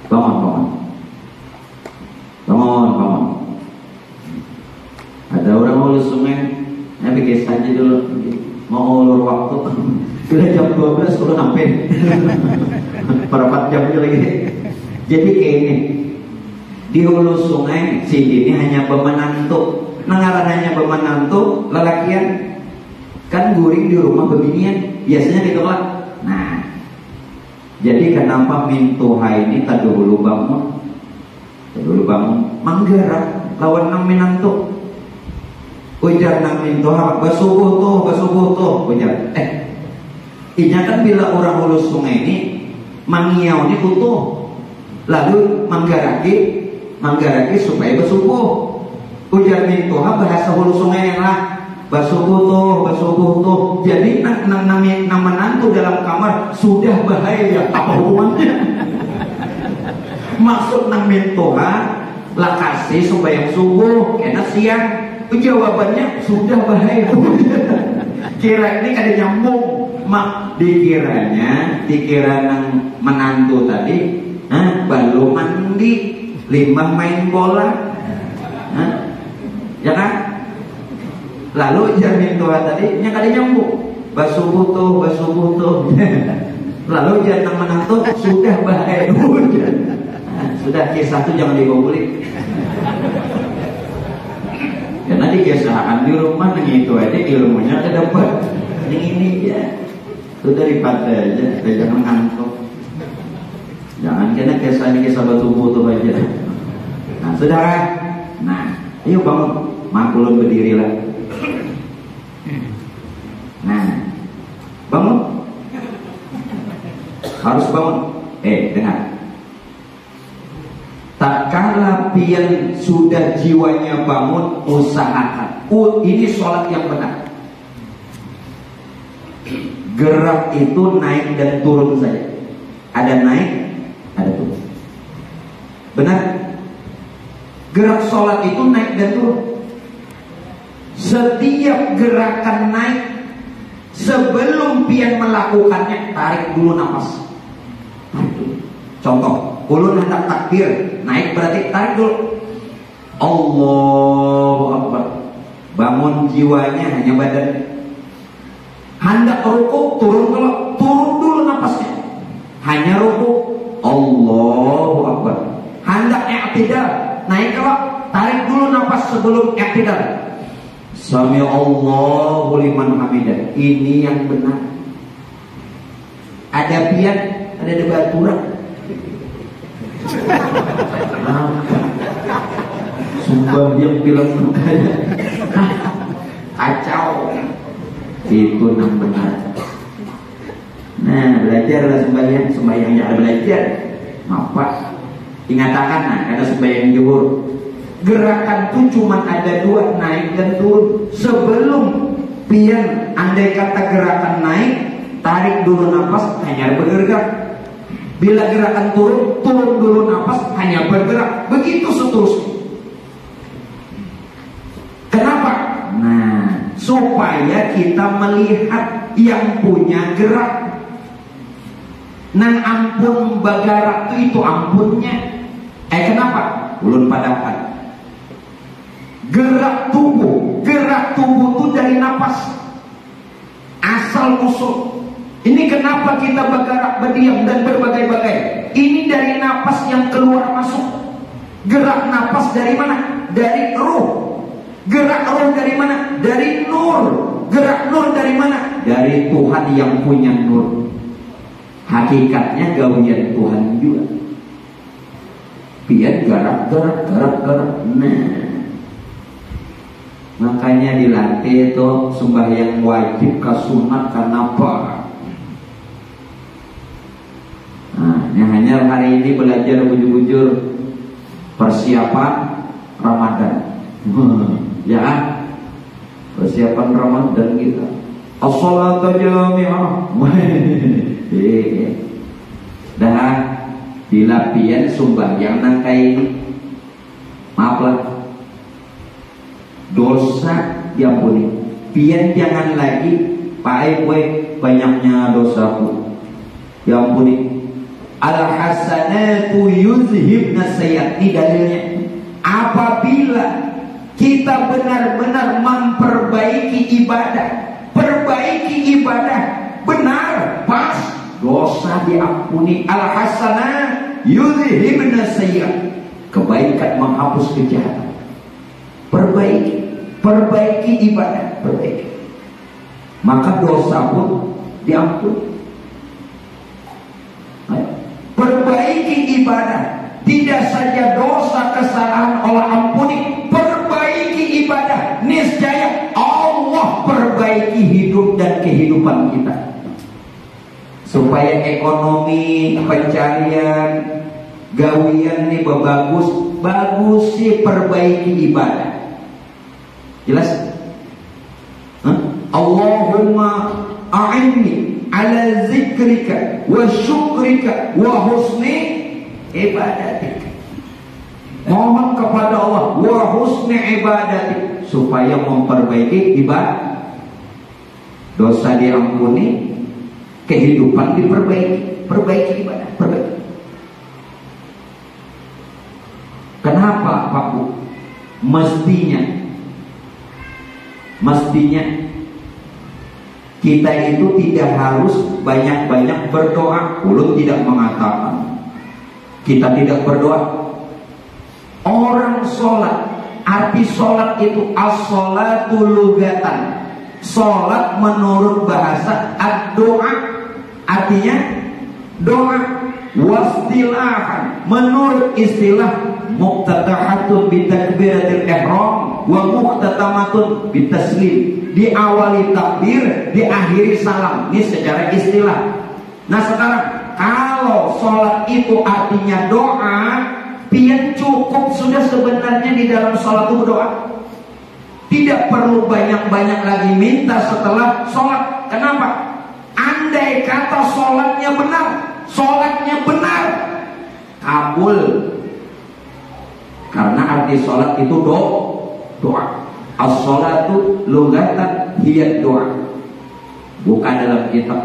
Bangun. Ada orang mau ulur sungai, bikin saja dulu mau ulur waktu. Sudah jam 12 udah sampai berapa jam lagi. Jadi kayak ini di hulu sungai sini hanya pemenantu, nengaran hanya pemenantu lelakian kan guring di rumah beginian biasanya ditolak. Nah, jadi kenapa mintuha ini tak dulu bangun manggarak lawan nang minantu ujar nang mintuha basubuh tuh ujar inya kan bila orang hulu sungai ini mangiau ini utuh lalu manggaraki supaya basubuh. Ujar mintuha bahasa hulu sungai yang lah basubuh tuh. Jadi nama menantu dalam kamar sudah bahaya. Apa hubungannya? Maksud nang mintuha lah kasih supaya subuh kena siang. Jawabannya sudah bahaya. Kira ini kada nyambung. Mak dikira nang menantu tadi baru mandi, limbah main bola, ya kan? Lalu jamin tua tadi nya kada nyambung, basubuh tuh. Lalu jangan menantu sudah bahaya. Sudah kisah itu jangan dikumpulin. Karena dikisahkan di rumah itu aja ilmunya ada dapat. Ini ya. Itu daripada aja, jangan ngantuk. Jangan kena kisah batu tuh aja. Nah, saudara, ayo bangun, makulun berdirilah. Nah, bangun, harus bangun. Dengar. Tak kala pian sudah jiwanya bangun, usahakan. Ini sholat yang benar. Gerak itu naik dan turun saja. Ada naik, ada turun. Benar? Gerak sholat itu naik dan turun. Setiap gerakan naik, sebelum pian melakukannya, tarik dulu nafas. Contoh, ulun hendak takbir, naik berarti tarik dulu. Allahu Akbar. Bangun jiwanya, hanya badan. Hendak ruku, turun dulu nafasnya. Hanya ruku, Allahu Akbar. Hendak i'tidal, naik kalau tarik dulu nafas sebelum i'tidal. Sami Allahu liman hamidah. Ini yang benar. Ada pian, ada debaturan. Sumpah dia film kacau. Itu yang benar. Nah, belajarlah sembahyang jangan belajar. Apa? Ingatakan karena sembahyang zuhur. Gerakan tuh cuma ada dua, naik dan turun. Sebelum pian andai kata gerakan naik, tarik dulu nafas, hanya bergerak. Bila gerakan turun, turun dulu nafas, hanya bergerak. Begitu seterusnya. Kenapa? Nah, supaya kita melihat yang punya gerak. Nan ampun bagarak itu ampunnya. Kenapa? Ulun padakan. Gerak tubuh itu dari nafas. Asal usul. Ini kenapa kita bergerak, berdiam dan berbagai-bagai. Ini dari nafas yang keluar masuk. Gerak nafas dari mana? Dari ruh. Gerak ruh dari mana? Dari nur. Gerak nur dari mana? Dari Tuhan yang punya nur. Hakikatnya gawian Tuhan juga. Biar gerak. Nah, makanya dilatih itu sembahyang wajib ke sunat kenapa? Nah, ini hanya hari ini belajar bujur-bujur persiapan Ramadan. Ya, persiapan Ramadan kita. As-salatu jami'ah. Dah dilapian sembahyang nang kayak ini. Maaflah. Dosa diampuni. Pian jangan lagi pakai banyaknya dosaku. Diampuni. Al-hasanatu yuzhibna sayyi'at. Ini dalilnya. Apabila kita benar-benar memperbaiki ibadah, perbaiki ibadah benar, pas, dosa diampuni. Al-hasanat yuzhibna sayyi'at. Kebaikan menghapus kejahatan. Perbaiki ibadah, perbaiki. Maka dosa pun diampuni. Perbaiki ibadah. Tidak saja dosa kesalahan Allah ampuni, perbaiki ibadah. Niscaya Allah perbaiki hidup dan kehidupan kita. Supaya ekonomi, pencarian, gawian ini bagus sih perbaiki ibadah. Jelas? Allahumma a'inni ala zikrika wa syukrika wa husni ibadatik. Mohon kepada Allah wa husni ibadatik, supaya memperbaiki ibadah. Dosa diampuni, kehidupan diperbaiki. Perbaiki ibadah, perbaiki. Kenapa Pak Bu? Mestinya kita itu tidak harus banyak-banyak berdoa. Ulun tidak mengatakan kita tidak berdoa. Orang sholat, arti sholat itu as-sholatu lugatan. Sholat menurut bahasa ad-doa, artinya doa. Wastilahan, menurut istilah muqtatahatun bitakbiratil ihram wa muqtatamatun bitaslim. Diawali takbir, diakhiri salam. Ini secara istilah. Nah sekarang kalau sholat itu artinya doa, pian cukup sudah sebenarnya di dalam sholat itu doa. Tidak perlu banyak-banyak lagi minta setelah sholat. Kenapa? Andai kata sholatnya benar, kabul. Karena arti sholat itu doa. As-sholatu lugatan hiya doa. Bukan dalam kitab.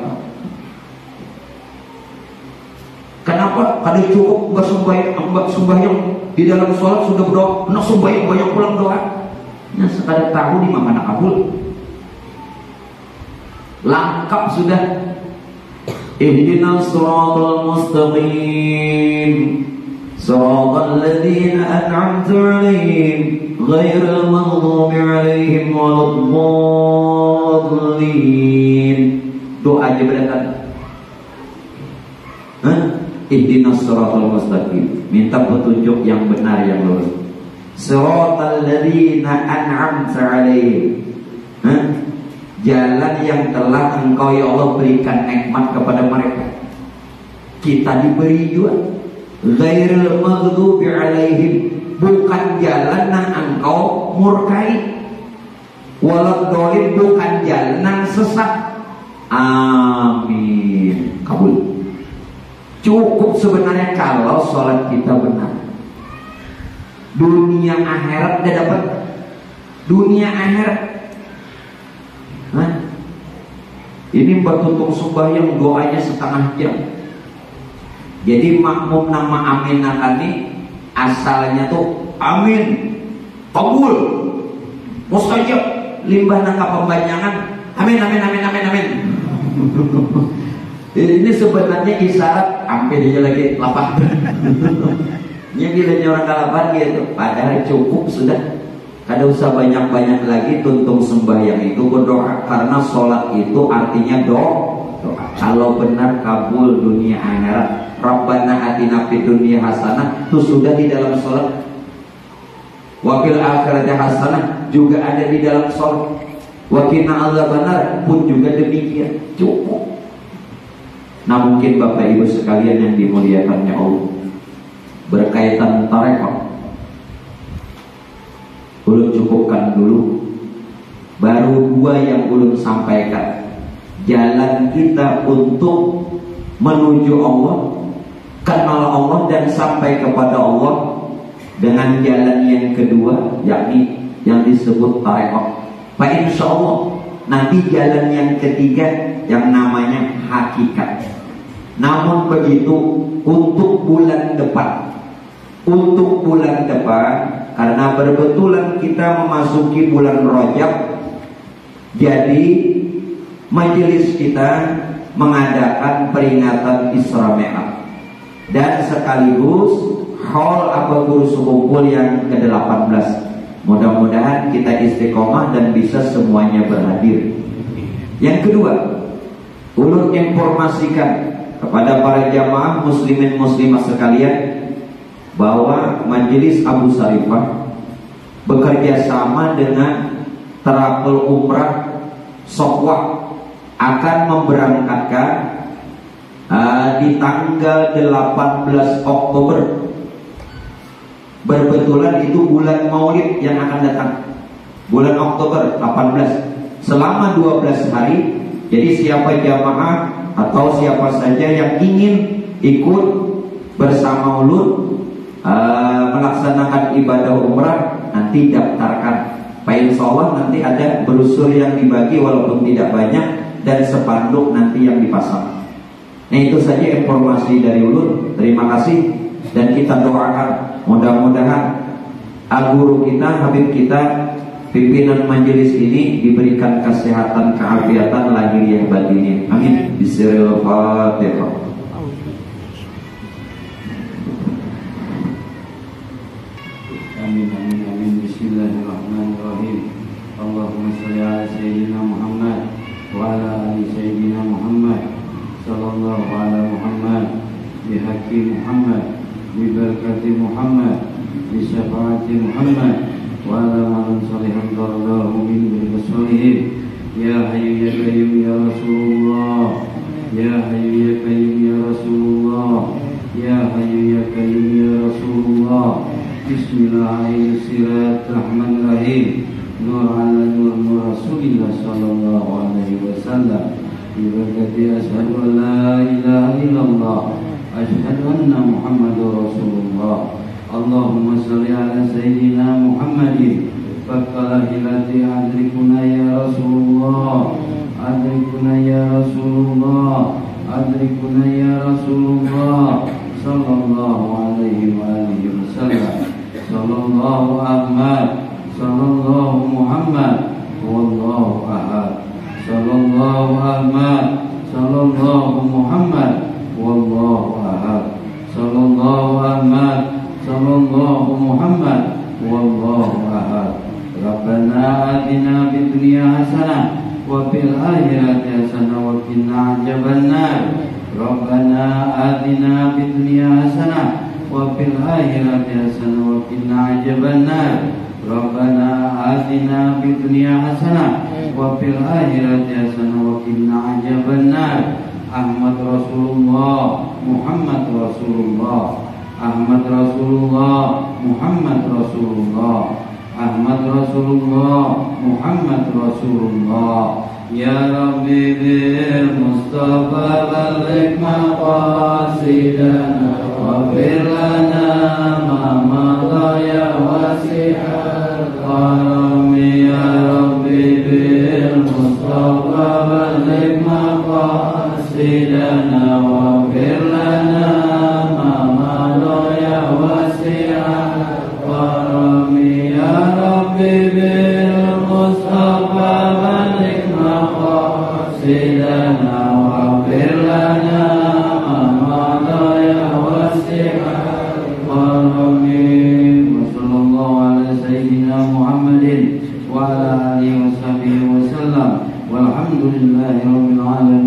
Kenapa? Kalau cukup mbak sembahyang di dalam sholat sudah berdoa, nak sembahyang banyak pulang doa. Nah sekadar tahu di mana kabul. Lengkap sudah. Ihdinas siratal mustaqim, siratal ladzina an'amta 'alaihim, ghairil maghdubi 'alaihim waladdallin. Doa aja berdekat. Ihdinas siratal mustaqim, minta petunjuk yang benar, yang lurus. Siratal ladzina an'amta 'alaihim, jalan yang telah Engkau ya Allah berikan nikmat kepada mereka. Kita diberi juga. Ghairil maghdubi 'alaihim, bukan jalan yang engkau murkai. Waladhdallin bukan jalan yang sesat. Amin. Kabul. Cukup sebenarnya kalau sholat kita benar. Dunia akhirat udah dapat. Dunia akhirat. Nah, ini bertutung sembahyang doanya setengah jam. Jadi makmum nama amin nakani asalnya tuh amin, kabul, mustajab, limbah nangka pembanyangan, amin amin amin amin amin. Ini sebenarnya isyarat hampir dia lagi lapar. Nya bilanya orang kalapan gitu. Padahal cukup sudah. Kada usah banyak-banyak lagi tuntung sembahyang itu berdoa, karena sholat itu artinya doa. Kalau benar kabul dunia akhirat. Rabbana atina fid dunya hasanah itu sudah di dalam sholat. Wa fil akhirati hasanah juga ada di dalam sholat. Wa qina adzabannar pun juga demikian. Cukup. Nah mungkin Bapak Ibu sekalian yang dimuliakannya Allah, berkaitan tarekat, ulun cukupkan dulu. Baru dua yang ulun sampaikan. Jalan kita untuk menuju Allah, kenal Allah dan sampai kepada Allah dengan jalan yang kedua, yakni yang disebut tarekat. Pak insya Allah nanti jalan yang ketiga yang namanya hakikat. Namun begitu untuk bulan depan, karena berbetulan kita memasuki bulan Rajab, jadi majelis kita mengadakan peringatan Isra Mi'raj dan sekaligus haul apa kursus kumpul yang ke-18. Mudah-mudahan kita istiqomah dan bisa semuanya berhadir. Yang kedua, ulun informasikan kepada para jamaah muslimin muslimah sekalian bahwa Majelis Abu Sarifah bekerja sama dengan Travel Umrah Sokwa akan memberangkatkan di tanggal 18 Oktober. Berbetulan itu bulan Maulid yang akan datang, bulan Oktober 18, selama 12 hari. Jadi siapa jamaah atau siapa saja yang ingin ikut bersama ulun melaksanakan ibadah umrah, nanti daftarkan. Pak insya Allah nanti ada brosur yang dibagi walaupun tidak banyak, dan sepanduk nanti yang dipasang. Nah itu saja informasi dari ulun. Terima kasih dan kita doakan mudah-mudahan guru kita, habib kita, pimpinan majelis ini diberikan kesehatan, keafiatan lahiriah batinnya. Amin. Bismillahirrahmanirrahim. Amin amin amin. Bismillahirrahmanirrahim. Allahumma shalli ala sayyidina Muhammad wa ala ali sayyidina Muhammad sallallahu ala Muhammad bihaqqi Muhammad bi barakati Muhammad bi syafaati Muhammad wa ala man salihan darallahu min birsalihin. Ya hayyu ya qayyum ya Rasulullah, ya hayyu ya qayyum ya Rasulullah, ya hayyu ya qayyum ya Rasulullah. Bismillahirrahmanirrahim. Nur ala nur Rasulillah sallallahu alaihi wasallam. Berkati asyhadu an la ilaha illallah, asyhadu anna Muhammadar Rasulullah. Allahumma shalli ala sayyidina Muhammadin faqala hilati adrikuna ya Rasulullah, adrikuna ya Rasulullah, adrikuna ya Rasulullah sallallahu alaihi wa alihi wasallam. Sallallahu Ahmad, sallallahu Muhammad, wallahu ahad. Sallallahu Ahmad, sallallahu Muhammad, wallahu ahad. Sallallahu Ahmad, sallallahu Muhammad, wallahu ahad. Rabbana atina fid dunya hasanah wa fil akhirati hasanah wa qina adzabannar. Rabbana atina fid dunya hasanah wa fil akhirati hasanah wa qina adzabannar. Rabbana atina fid dunya hasanah wa fil akhirati hasanah wa qina adzabannar. Ahmad Rasulullah, Muhammad Rasulullah. Ahmad Rasulullah, Muhammad Rasulullah, Ahmad Rasulullah, Muhammad Rasulullah. Ya Rabbi bil Mustafa balik maqasidana waghfir lana ma madha ya wasi'al karami. Ya Rabbi bil Mustafa balik maqasidana waghfir lana ma madha ya wasi'al karami. Ya Rabbi bil Mustafa balik maqasidana waghfir lana ma madha ya wasi'al karami. Wa sallallahu ala sayyidina Muhammadin wa ala alihi wa sahbihi wa sallam. Walhamdulillahi rabbil alamin.